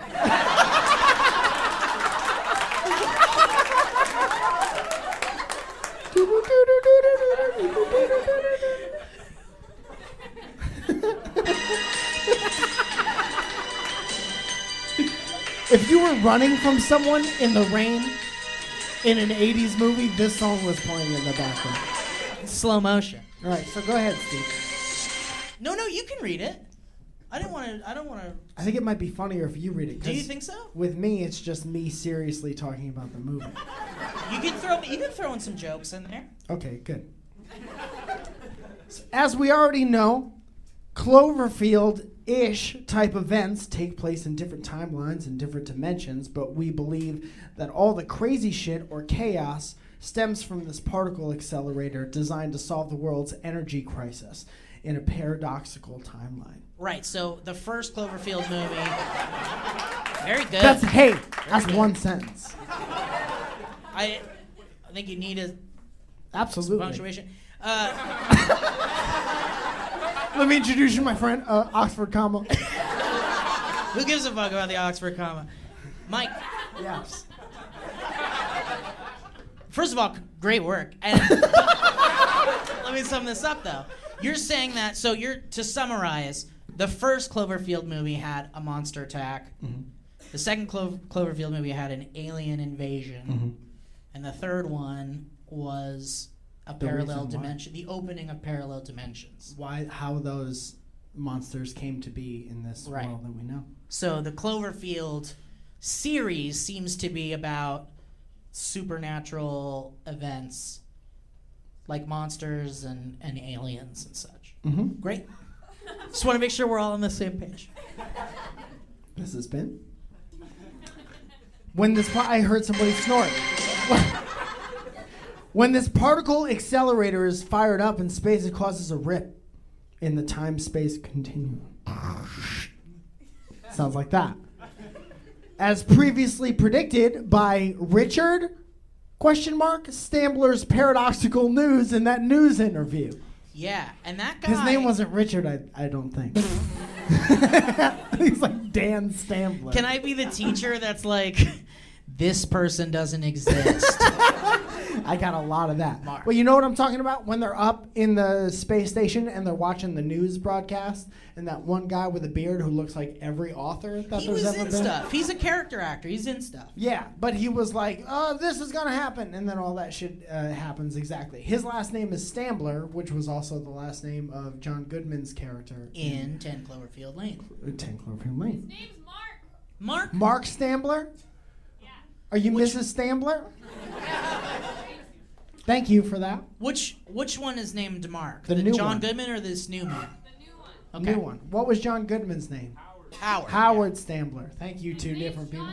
If you were running from someone in the rain in an 80s movie, this song was playing in the background. Slow motion. All right, so go ahead, Steve. No, you can read it. I don't want to. I think it might be funnier if you read it. Do you 'cause think so? With me, it's just me seriously talking about the movie. You can throw in some jokes in there. Okay, good. As we already know, Cloverfield-ish type events take place in different timelines and different dimensions, but we believe that all the crazy shit or chaos stems from this particle accelerator designed to solve the world's energy crisis in a paradoxical timeline. Right. So the first Cloverfield movie. Very good. That's one sentence. I think you need a Absolutely. punctuation. Let me introduce you to my friend, Oxford comma. Who gives a fuck about the Oxford comma? Mike. Yes. First of all, great work. And let me sum this up, though. You're saying that, to summarize, the first Cloverfield movie had a monster attack. Mm-hmm. The second Cloverfield movie had an alien invasion, Mm-hmm. and the third one was a The parallel reason why. dimension, the opening of parallel dimensions. How those monsters came to be in this Right. world that we know. So the Cloverfield series seems to be about supernatural events like monsters and aliens and such. Mm-hmm. Great. Just want to make sure we're all on the same page. This has been. When this I heard somebody snort. When this particle accelerator is fired up in space, it causes a rip in the time-space continuum. Sounds like that. As previously predicted by Richard Stambler's Paradoxical News in that news interview. Yeah, and that guy... His name wasn't Richard, I don't think. He's like Dan Stambler. Can I be the teacher that's like, this person doesn't exist? I got a lot of that. Mark. Well, you know what I'm talking about? When they're up in the space station and they're watching the news broadcast, and that one guy with a beard who looks like every author that He there's was ever in been. stuff. He's a character actor. He's in stuff. Yeah, but he was like, "Oh, this is gonna happen," and then all that shit happens exactly. His last name is Stambler, which was also the last name of John Goodman's character In 10 Cloverfield Lane. 10 Cloverfield Lane. Name's Mark. Mark? Mark Stambler? Yeah. Are you Mrs. Stambler? Thank you for that. Which one is named Mark? The new John one. Goodman or this new man? The new one. Okay. New one. What was John Goodman's name? Howard. Howard Stambler. Thank you, two different people.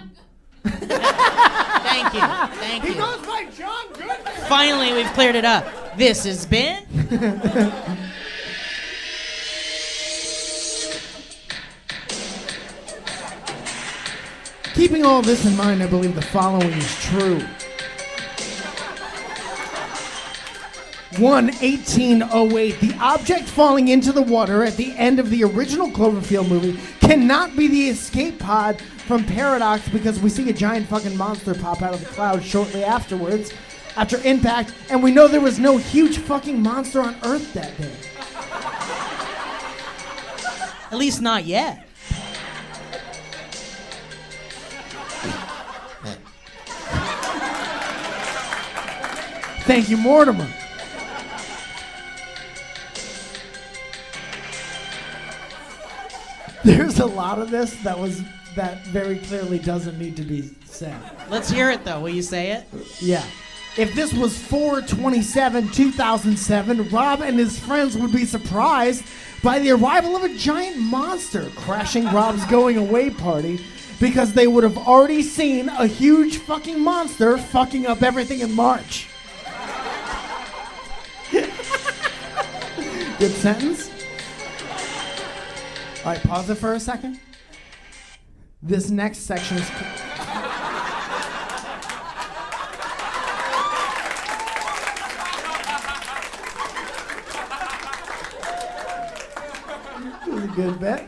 Thank you. Thank He you. goes by John Goodman. Finally, we've cleared it up. This has been... Keeping all this in mind, I believe the following is true. 1808, the object falling into the water at the end of the original Cloverfield movie cannot be the escape pod from Paradox because we see a giant fucking monster pop out of the clouds shortly afterwards, after impact, and we know there was no huge fucking monster on Earth that day. At least not yet. Thank you, Mortimer. There's a lot of this that very clearly doesn't need to be said. Let's hear it, though. Will you say it? Yeah. If this was 4/27/2007, Rob and his friends would be surprised by the arrival of a giant monster crashing Rob's going away party because they would have already seen a huge fucking monster fucking up everything in March. Good sentence. All right, pause it for a second. This next section is... This is a good bit.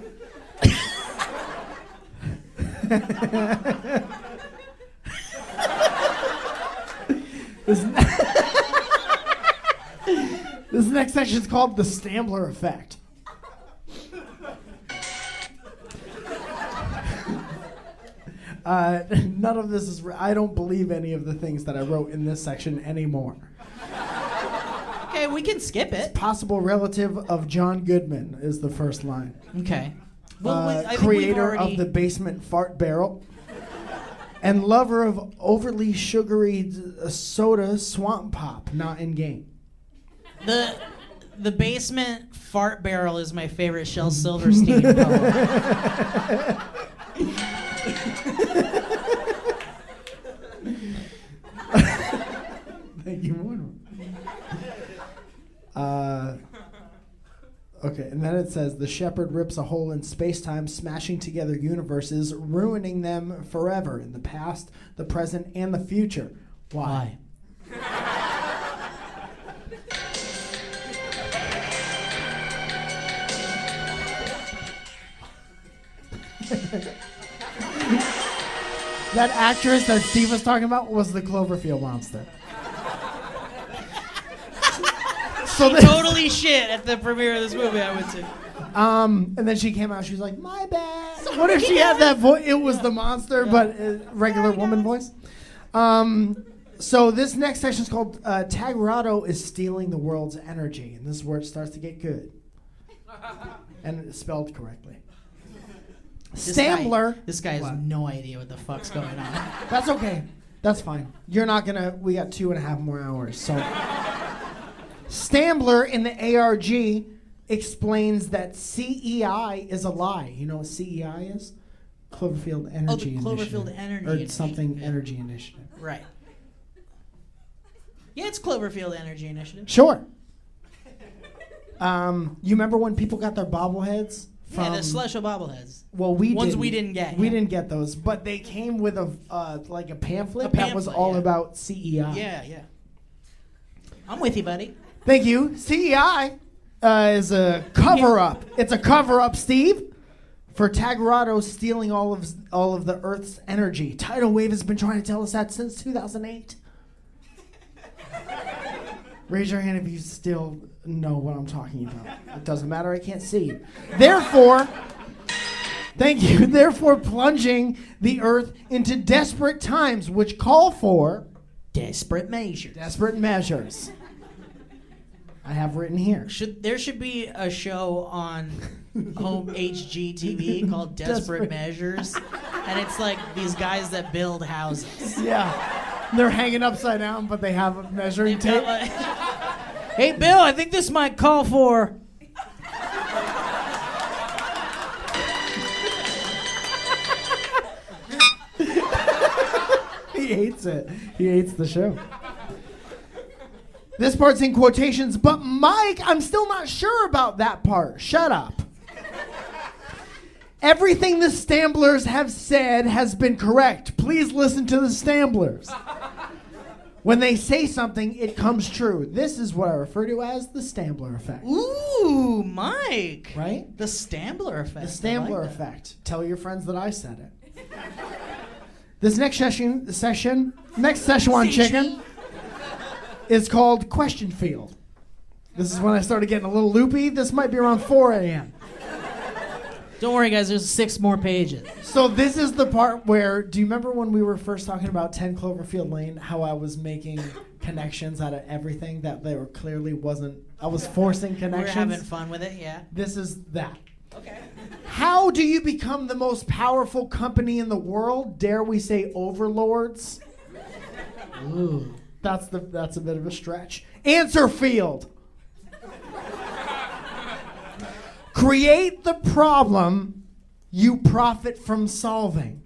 This next section is called the Stambler Effect. None of this is... I don't believe any of the things that I wrote in this section anymore. Okay, we can skip it. Possible relative of John Goodman is the first line. Okay. Well, I think we've Creator already... of the basement fart barrel. And lover of overly sugary soda swamp pop, not in game. The basement fart barrel is my favorite Shel Silverstein poem. Thank you, Warner. Okay, and then it says, the shepherd rips a hole in space-time, smashing together universes, ruining them forever in the past, the present, and the future. Why? That actress that Steve was talking about was the Cloverfield monster. So Totally shit at the premiere of this movie I went to. and then she came out, she was like, my bad. So What if she had that voice? It was the monster, but regular woman voice. So this next section is called Tagarado is stealing the world's energy, and this is where it starts to get good, and it's spelled correctly. Stambler. This guy has no idea what the fuck's going on. That's okay. That's fine. You're not gonna. We got 2.5 more hours. So, Stambler in the ARG explains that CEI is a lie. You know what CEI is? Cloverfield Energy the Initiative. Cloverfield Energy or Initiative. something Energy Initiative. Right. Yeah, it's Cloverfield Energy Initiative. Sure. You remember when people got their bobbleheads? Yeah, the Celestial bobbleheads. Well, Ones we didn't get. We yeah. didn't get those, but they came with a pamphlet, that was pamphlet, all yeah. about CEI. Yeah. I'm with you, buddy. Thank you. CEI is a cover-up. It's a cover-up, Steve, for Tagarado stealing all of the Earth's energy. Tidal Wave has been trying to tell us that since 2008. Raise your hand if you still know what I'm talking about. It doesn't matter. I can't see you. Therefore, thank you. Therefore, plunging the Earth into desperate times, which call for Desperate measures. desperate measures. I have written here. There should be a show on home HGTV called Desperate Desperate. Measures, and it's like these guys that build houses. Yeah. They're hanging upside down, but they have a measuring They've got tape. like, hey, Bill, I think this might call for. He hates it. He hates the show. This part's in quotations, but Mike, I'm still not sure about that part. Shut up. Everything the Stamblers have said has been correct. Please listen to the Stamblers. When they say something, it comes true. This is what I refer to as the Stambler effect. Ooh, Mike. Right? The Stambler effect. The Stambler I like that. effect. Tell your friends that I said it. This next session on chicken is called Question Field. This is when I started getting a little loopy. This might be around 4 a.m. Don't worry, guys. There's 6 more pages. So this is the part where, do you remember when we were first talking about 10 Cloverfield Lane, how I was making connections out of everything that there clearly wasn't, I was forcing We're connections? having fun with it, yeah. This is that. Okay. How do you become the most powerful company in the world? Dare we say overlords? Ooh, that's a bit of a stretch. Answer field. Create the problem you profit from solving.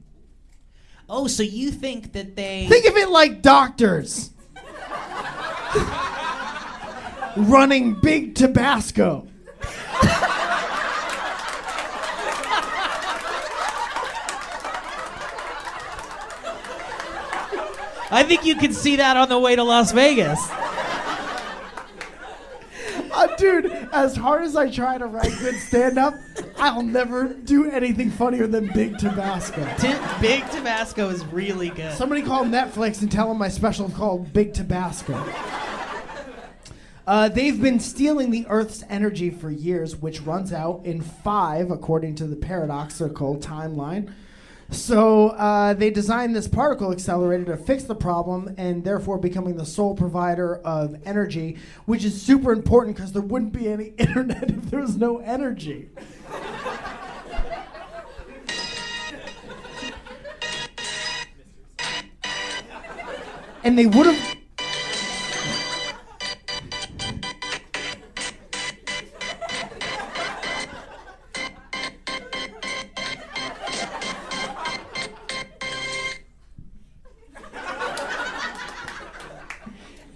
Oh, so you think that they... Think of it like doctors running Big Tabasco. I think you can see that on the way to Las Vegas. Dude, as hard as I try to write good stand-up, I'll never do anything funnier than Big Tabasco. Big Tabasco is really good. Somebody call Netflix and tell them my special is called Big Tabasco. They've been stealing the Earth's energy for years, which runs out in 5, according to the paradoxical timeline. So they designed this particle accelerator to fix the problem and therefore becoming the sole provider of energy, which is super important because there wouldn't be any internet if there was no energy. And they would have...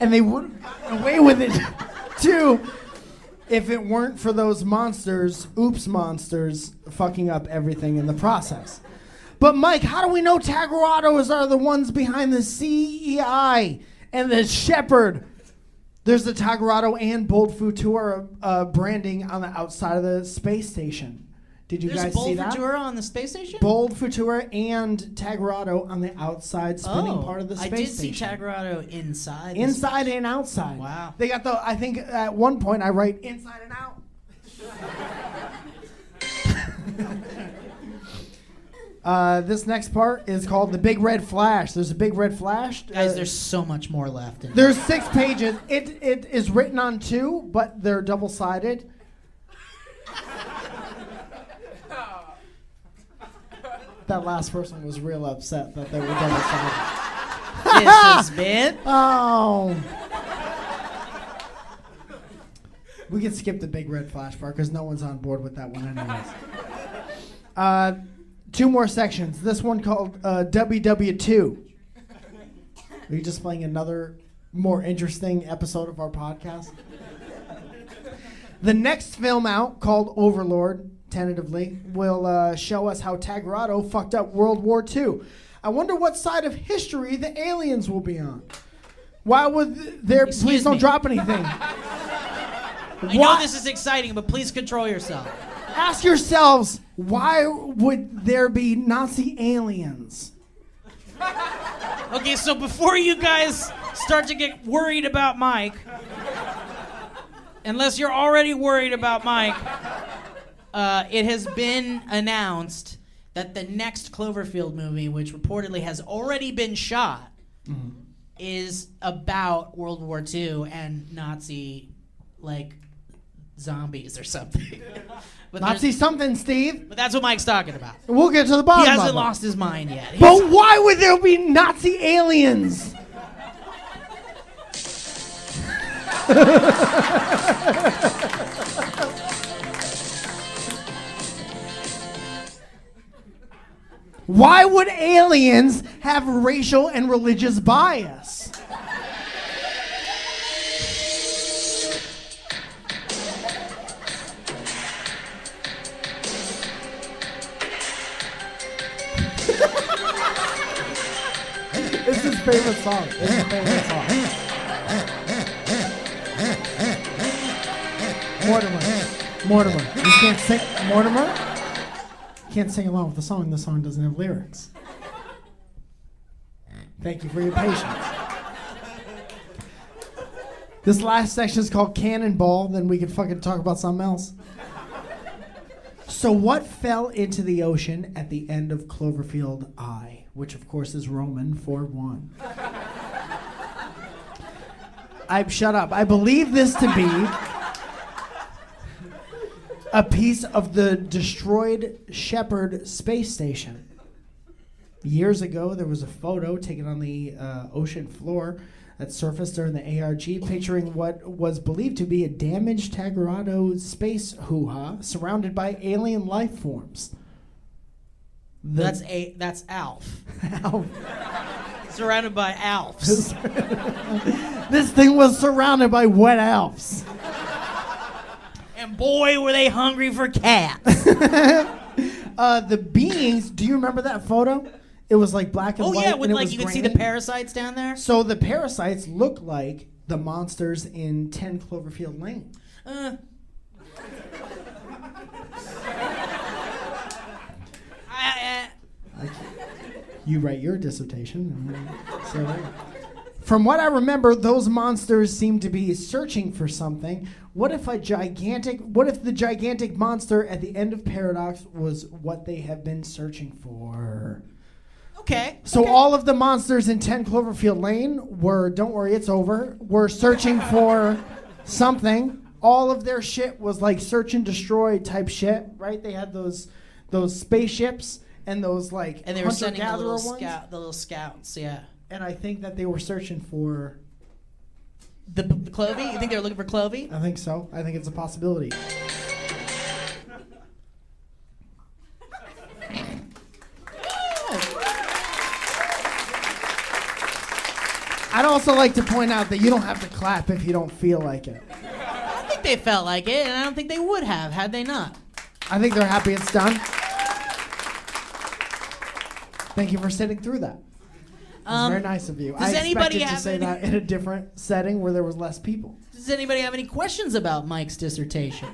And they would have gotten away with it, too, if it weren't for those monsters, monsters, fucking up everything in the process. But, Mike, how do we know Tagarados are the ones behind the CEI and the Shepherd? There's the Tagarado and Bold Futura branding on the outside of the space station. Did you guys see that? There's Bold Futura on the space station? Bold Futura and Tagarado on the outside spinning part of the space station. I did see Tagarado inside. Inside and outside. Wow. They got I think at one point I write inside and out. This next part is called the Big Red Flash. There's a big red flash. Guys, there's so much more left. There's 6 pages. It is written on 2, but they're double-sided. That last person was real upset that they were double-sided. This has been... Oh. We can skip the Big Red Flash part because no one's on board with that one anyways. 2 more sections. This one called WW2. Are you just playing another more interesting episode of our podcast? The next film out, called Overlord, tentatively, will show us how Tagarado fucked up World War II. I wonder what side of history the aliens will be on. Why would there... Please don't drop anything. I know this is exciting, but please control yourself. Ask yourselves, why would there be Nazi aliens? Okay, so before you guys start to get worried about Mike, unless you're already worried about Mike, it has been announced that the next Cloverfield movie, which reportedly has already been shot, is about World War II and Nazi, zombies or something. But Nazi something, Steve. But that's what Mike's talking about. We'll get to the bottom of it. He hasn't lost his mind yet. But why would there be Nazi aliens? Why would aliens have racial and religious bias? It's his favorite song. It's his favorite song. Mortimer. You can't sing. Mortimer? You can't sing along with the song. The song doesn't have lyrics. Thank you for your patience. This last section is called Cannonball. Then we can fucking talk about something else. So what fell into the ocean at the end of Cloverfield I, which of course is Roman for 1? Shut up. I believe this to be a piece of the destroyed Shepard space station. Years ago, there was a photo taken on the ocean floor that surfaced during the ARG, picturing what was believed to be a damaged Tagarado space hoo-ha surrounded by alien life forms. That's Alf. Alf. Surrounded by Alfs. This thing was surrounded by wet Alfs. And boy, were they hungry for cats. The beings, do you remember that photo? It was like black and white. Oh yeah, with and it was you can see grainy. the parasites down there. So the parasites look like the monsters in 10 Cloverfield Lane. You write your dissertation. From what I remember, those monsters seem to be searching for something. What if the gigantic monster at the end of Paradox was what they have been searching for? Okay. So all of the monsters in 10 Cloverfield Lane were, don't worry, it's over, were searching for something. All of their shit was like search and destroy type shit, right? They had those spaceships and those like and they were sending the little ones. scouts, yeah. And I think that they were searching for the Clovey. You think they were looking for Clovey? I think so. I think it's a possibility. I'd also like to point out that you don't have to clap if you don't feel like it. I think they felt like it, and I don't think they would have had they not. I think they're happy it's done. Thank you for sitting through that. It was very nice of you. I expected to say that in a different setting where there was less people. Does anybody have any questions about Mike's dissertation?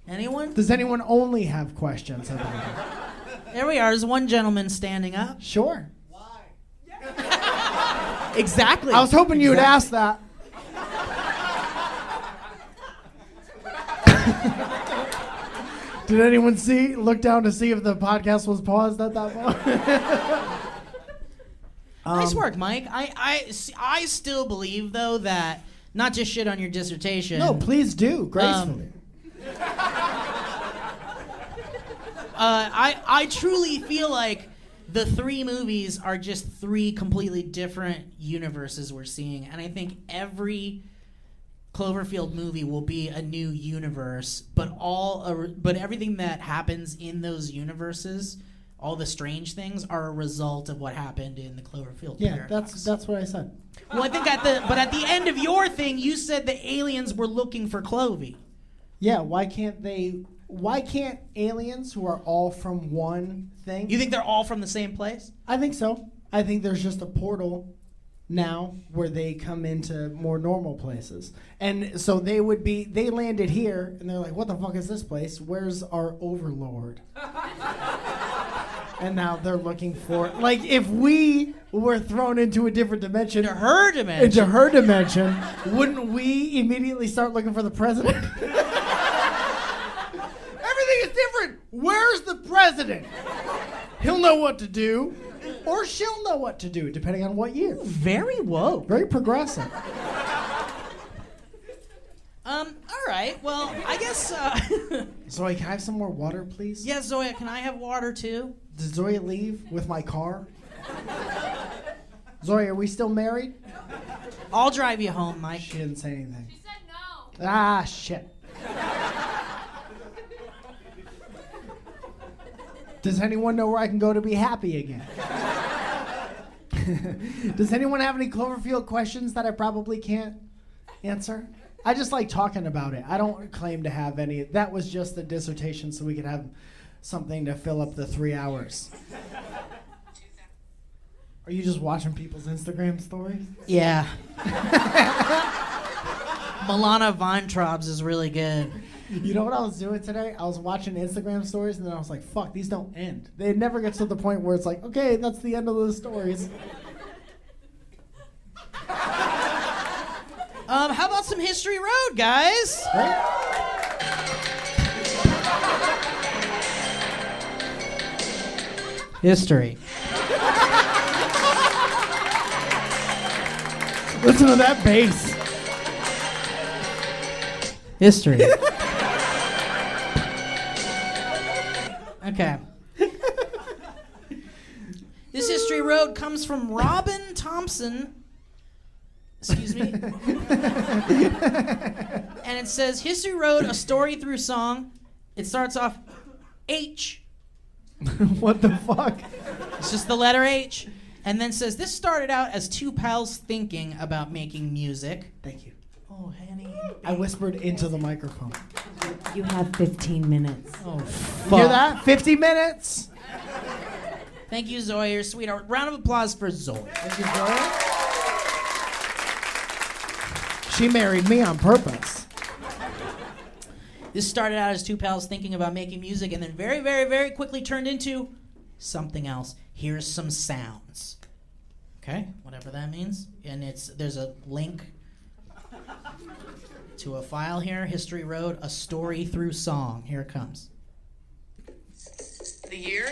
Anyone? Does anyone only have questions about it? There we are. There's one gentleman standing up. Sure. Why? Exactly. I was hoping you would ask that. Did anyone look down to see if the podcast was paused at that point? Nice work, Mike. I still believe, though, that not just shit on your dissertation. No, please do, gracefully. I truly feel like the three movies are just three completely different universes we're seeing, and I think every Cloverfield movie will be a new universe, but everything that happens in those universes, all the strange things, are a result of what happened in the Cloverfield Paradox. that's what I said. Well, I think at the end of your thing, you said the aliens were looking for Clovey. Yeah, why can't aliens who are all from one thing? You think they're all from the same place? I think so. I think there's just a portal now where they come into more normal places. And so they landed here and they're like, what the fuck is this place? Where's our overlord? And now they're looking for, like, if we were thrown into a different dimension. Into her dimension, wouldn't we immediately start looking for the president? Everything is different. Where's the president? He'll know what to do. Or she'll know what to do, depending on what year. Very woke. Very progressive. All right. Well, I guess. Zoe, can I have some more water, please? Yeah, Zoya, can I have water too? Did Zoe leave with my car? Zoe, are we still married? I'll drive you home, Mike. She didn't say anything. She said no. Ah, shit. Does anyone know where I can go to be happy again? Does anyone have any Cloverfield questions that I probably can't answer? I just like talking about it. I don't claim to have any. That was just the dissertation so we could have something to fill up the 3 hours. Are you just watching people's Instagram stories? Yeah. Milana Weintraub's is really good. You know what I was doing today? I was watching Instagram stories, and then I was like, fuck, these don't end. They never get to the point where it's like, okay, that's the end of the stories. How about some History Road, guys? Right? History. Listen to that bass. History. Okay. This History Road comes from Robin Thompson. Excuse me. And it says, History Road, a story through song. It starts off H. What the fuck? It's just the letter H. And then says, this started out as two pals thinking about making music. Thank you. Oh, honey. I whispered into the microphone. You have 15 minutes. Oh, You fuck. hear that? 50 minutes. Thank you, Zoe. You're sweet. A round of applause for Zoe. Thank you, Zoe. She married me on purpose. This started out as two pals thinking about making music and then very, very, very quickly turned into something else. Here's some sounds. Okay, whatever that means. And there's a link to a file here. History Road, a story through song. Here it comes. The year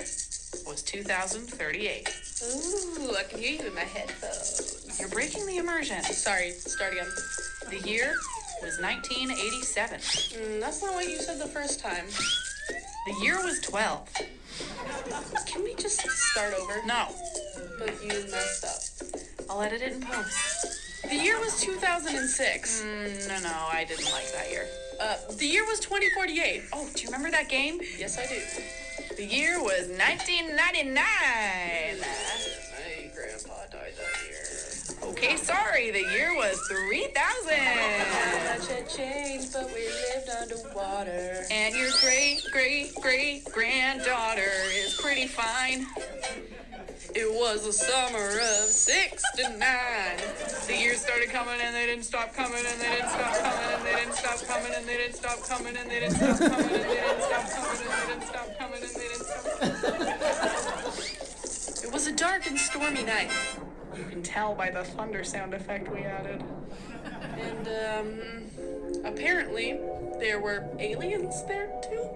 was 2038. Ooh, I can hear you in my headphones. You're breaking the immersion. Sorry, start again. The year was 1987. That's not what you said the first time. The year was 12. Can we just start over? No, But you messed up. I'll edit it in post. The year was 2006. No, I didn't like that year. The year was 2048. Oh, do you remember that game? Yes, I do. The year was 1999. My grandpa died that year. Okay, sorry. The year was 3000. Much had changed, but we lived underwater. And your great-great-great-granddaughter is pretty fine. It was the summer of '69. The years started coming and they didn't stop coming and they didn't stop coming and they didn't stop coming and they didn't stop coming and they didn't stop coming and they didn't stop coming and they didn't stop coming and they didn't stop coming. It was a dark and stormy night. You can tell by the thunder sound effect we added. And, apparently, there were aliens there, too?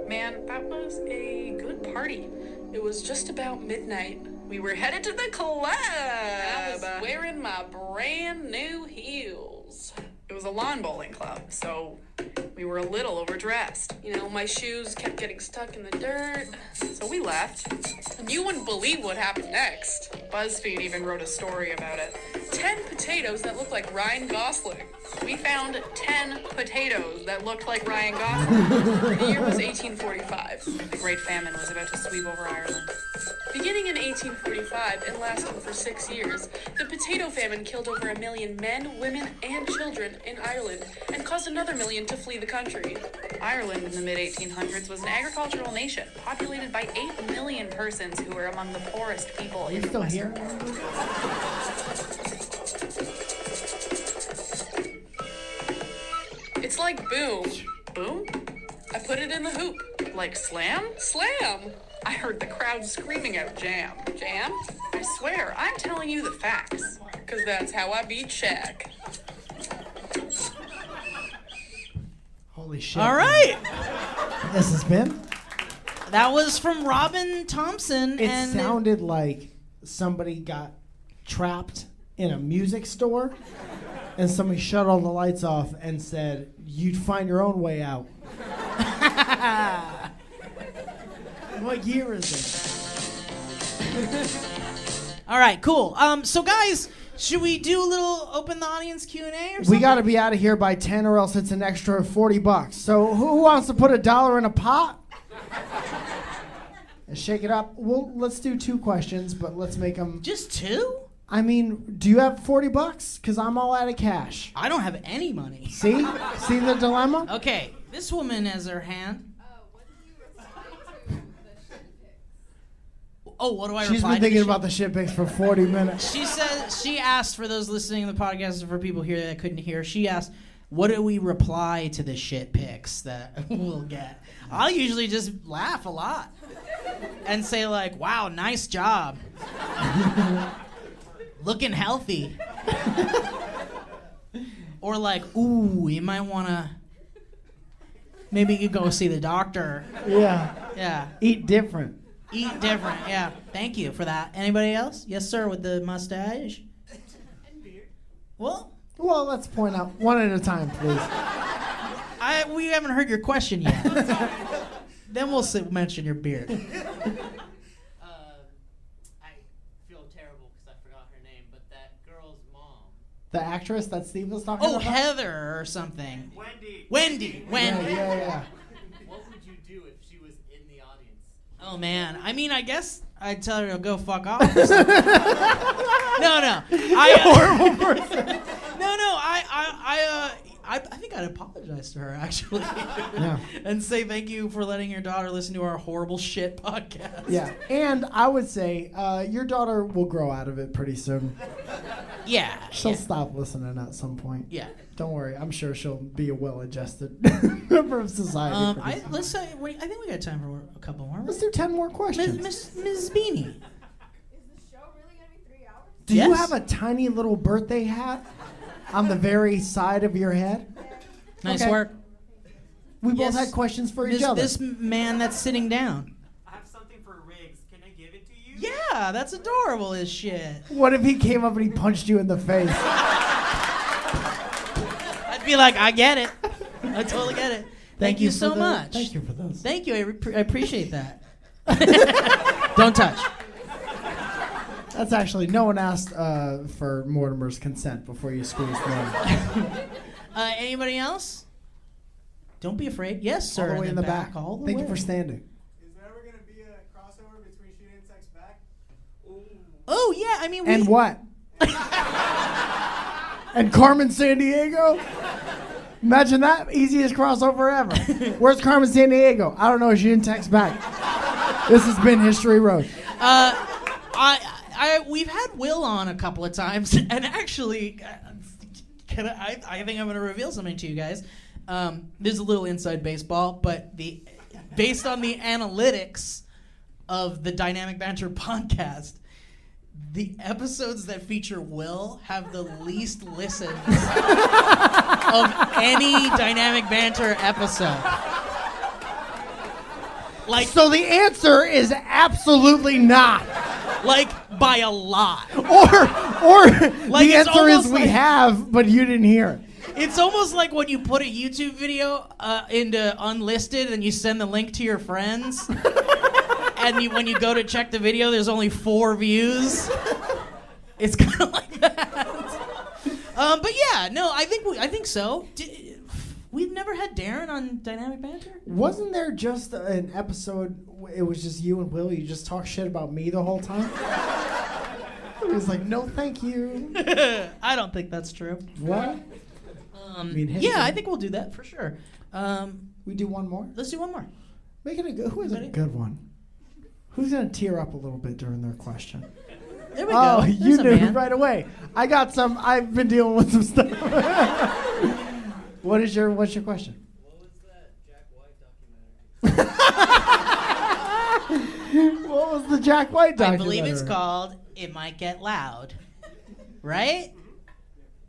Man, that was a good party. It was just about midnight. We were headed to the club. I was wearing my brand new heels. It was a lawn bowling club, so we were a little overdressed. You know, my shoes kept getting stuck in the dirt, so we left. And you wouldn't believe what happened next. BuzzFeed even wrote a story about it. 10 potatoes that looked like Ryan Gosling. We found 10 potatoes that looked like Ryan Gosling. The year was 1845. The Great Famine was about to sweep over Ireland. Beginning in 1845 and lasting for 6 years, the potato famine killed over 1 million men, women, and children in Ireland and caused another million to flee the country. Ireland in the mid-1800s was an agricultural nation populated by 8 million persons who were among the poorest people in the Western world. It's like boom. Boom? I put it in the hoop. Like slam? Slam! I heard the crowd screaming out jam. Jam? I swear, I'm telling you the facts. Because that's how I beat Shaq. Holy shit. All right. This has been? That was from Robin Thompson. It sounded like somebody got trapped in a music store and somebody shut all the lights off and said, "You'd find your own way out." What year is it? All right, cool. So guys, should we do a little open the audience Q&A or something? We got to be out of here by 10 or else it's an extra $40. So who wants to put $1 in a pot? And shake it up. Well, let's do 2 questions, but let's make them... Just 2? I mean, do you have $40? Because I'm all out of cash. I don't have any money. See? See the dilemma? Okay, this woman has her hand. Oh, what do I reply She's been thinking about the shit pics for 40 minutes. She said, she asked, for those listening to the podcast and for people here that couldn't hear, she asked, what do we reply to the shit pics that we'll get? I'll usually just laugh a lot and say like, wow, nice job. Looking healthy. Or like, ooh, you might want to, maybe you could go see the doctor. Yeah. Yeah. Eat different. Eat different, yeah. Thank you for that. Anybody else? Yes, sir, with the mustache. And beer. Well, let's point out one at a time, please. We haven't heard your question yet. Then we'll mention your beard. I feel terrible because I forgot her name, but that girl's mom. The actress that Steve was talking Oh, about? Heather or something. Wendy. Yeah. What would you do if she was in the audience? Oh, man. I mean, I guess I'd tell her to go fuck off. Or something. No. Horrible person. No. I think I'd apologize to her, actually. Yeah. And say thank you for letting your daughter listen to our horrible shit podcast. Yeah, and I would say your daughter will grow out of it pretty soon. Yeah. She'll stop listening at some point. Yeah. Don't worry, I'm sure she'll be a well-adjusted member of society. I think we got time for a couple more. Let's do 10 more questions. Ms. Beanie. Is the show really going to be 3 hours? Do you Yes. have a tiny little birthday hat on the very side of your head? Nice Okay. work. We both Yes. had questions for each other. This man that's sitting down. I have something for Riggs. Can I give it to you? Yeah, that's adorable as shit. What if he came up and he punched you in the face? I'd be like, I get it. I totally get it. Thank you so much. Thank you for those. Thank you. I appreciate that. Don't touch. That's actually, no one asked for Mortimer's consent before you squeezed Mortimer. Anybody else? Don't be afraid. Yes, sir. All the way in the back. All the Thank way. you for standing. Is there ever going to be a crossover between Shoot and Text Back? Oh, yeah. I mean, And what? And Carmen Sandiego? Imagine that. Easiest crossover ever. Where's Carmen Sandiego? I don't know. She didn't text back. This has been History Road. We've had Will on a couple of times, and actually, I think I'm going to reveal something to you guys. This is a little inside baseball, but based on the analytics of the Dynamic Banter podcast, the episodes that feature Will have the least listens of any Dynamic Banter episode. Like, So the answer is absolutely not. like by a lot. Or Like, the it's answer is almost we like- have, but you didn't hear it. It's almost like when you put a YouTube video into unlisted and you send the link to your friends, and when you go to check the video, there's only 4 views. It's kind of like that. But yeah, no, I think so. We've never had Darren on Dynamic Banter. Wasn't there just an episode? It was just you and Will. You just talk shit about me the whole time. It was like, no, thank you. I don't think that's true. What? Yeah, I think we'll do that for sure. We do one more. Let's do one more. Make it a good. Who is a good one? Who's gonna tear up a little bit during their question? There we Oh, go. you There's a knew man. right away. I got some. I've been dealing with some stuff. What's your question? What was that Jack White documentary? What was the Jack White I documentary? believe it's called "It Might Get Loud." Right?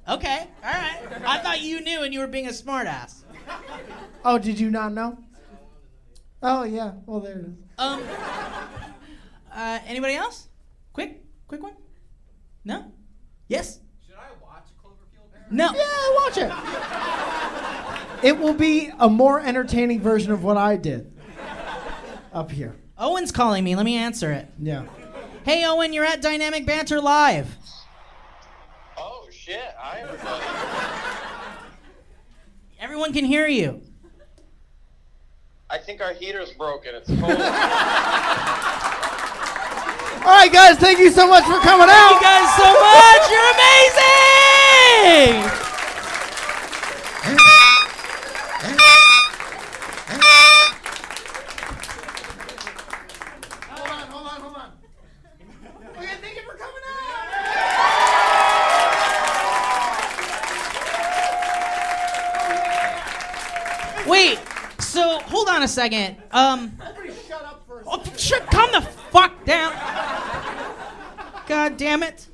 Okay. All right. I thought you knew and you were being a smartass. Oh, did you not know? Oh yeah. Well, there it is. Anybody else? Quick one? No? Yes? Should I watch Cloverfield Paradox? No. Yeah, watch it. It will be a more entertaining version of what I did up here. Owen's calling me. Let me answer it. Yeah. Hey, Owen, you're at Dynamic Banter Live. Oh, shit. Hi, everybody. Everyone can hear you. I think our heater's broken. It's cold. All right, guys. Thank you so much for coming out. Thank you guys so much. You're amazing. Hold on. Okay, thank you for coming out. Wait. So hold on a second. Everybody shut up for a second. Calm the fuck down. God damn it.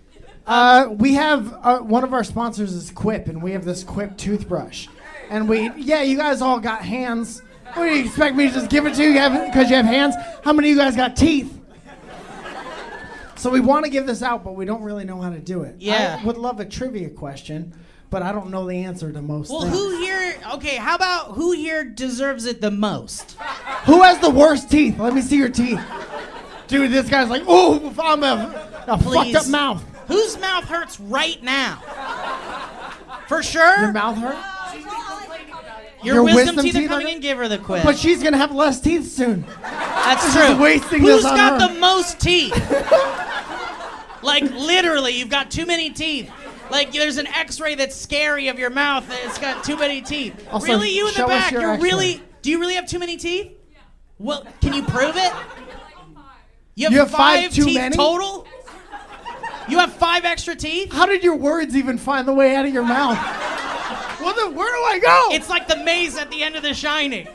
We have one of our sponsors is Quip, and we have this Quip toothbrush. And you guys all got hands. What do you expect me to just give it to you because you have hands? How many of you guys got teeth? So we want to give this out, but we don't really know how to do it. Yeah. I would love a trivia question, but I don't know the answer to most Well, things. how about who here deserves it the most? Who has the worst teeth? Let me see your teeth. Dude, this guy's like, oh, I'm a fucked up mouth. Whose mouth hurts right now? For sure? Your mouth hurt? Your wisdom teeth are coming in. Give her the quiz. But she's going to have less teeth soon. That's This true. is wasting Who's this on got her. the most teeth? Like, literally, you've got too many teeth. Like, there's an x-ray that's scary of your mouth that it's got too many teeth. Also, really, you in the show us back, your you're X-ray. really... Do you really have too many teeth? Yeah. Well, can you prove it? You have five five too teeth many? total? You have 5 extra teeth? How did your words even find the way out of your mouth? Where do I go? It's like the maze at the end of The Shining,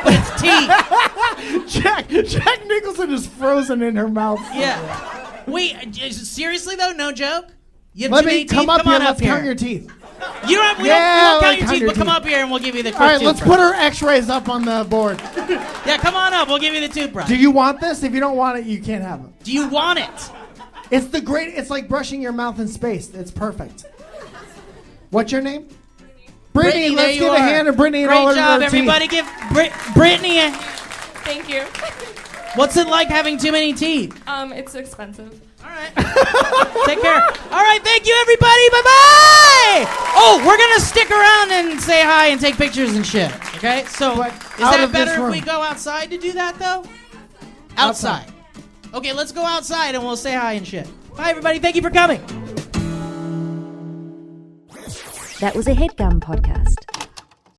but it's teeth. Jack Nicholson is frozen in her mouth. Yeah. Wait, seriously though? No joke? You have Let too many me teeth? come up Come here. on Let's up here. count your teeth. You don't, we Yeah, don't like count your teeth, but come 100 up here and we'll give you the quick All right, let's toothbrush. put our x-rays up on the board. Yeah, come on up. We'll give you the toothbrush. Do you want this? If you don't want it, you can't have it. Do you want it? It's like brushing your mouth in space. It's perfect. What's your name? Brittany, there Let's you give are. a hand to Brittany and Great all of job, her everybody. teeth. Give Brittany a... Thank you. What's it like having too many teeth? It's expensive. All right. Take care. All right, thank you, everybody. Bye-bye. Oh, we're going to stick around and say hi and take pictures and shit. Okay? So But is out that of this better if room. we go outside to do that, though? Outside. Okay, let's go outside and we'll say hi and shit. Bye, everybody. Thank you for coming. That was a HeadGum podcast.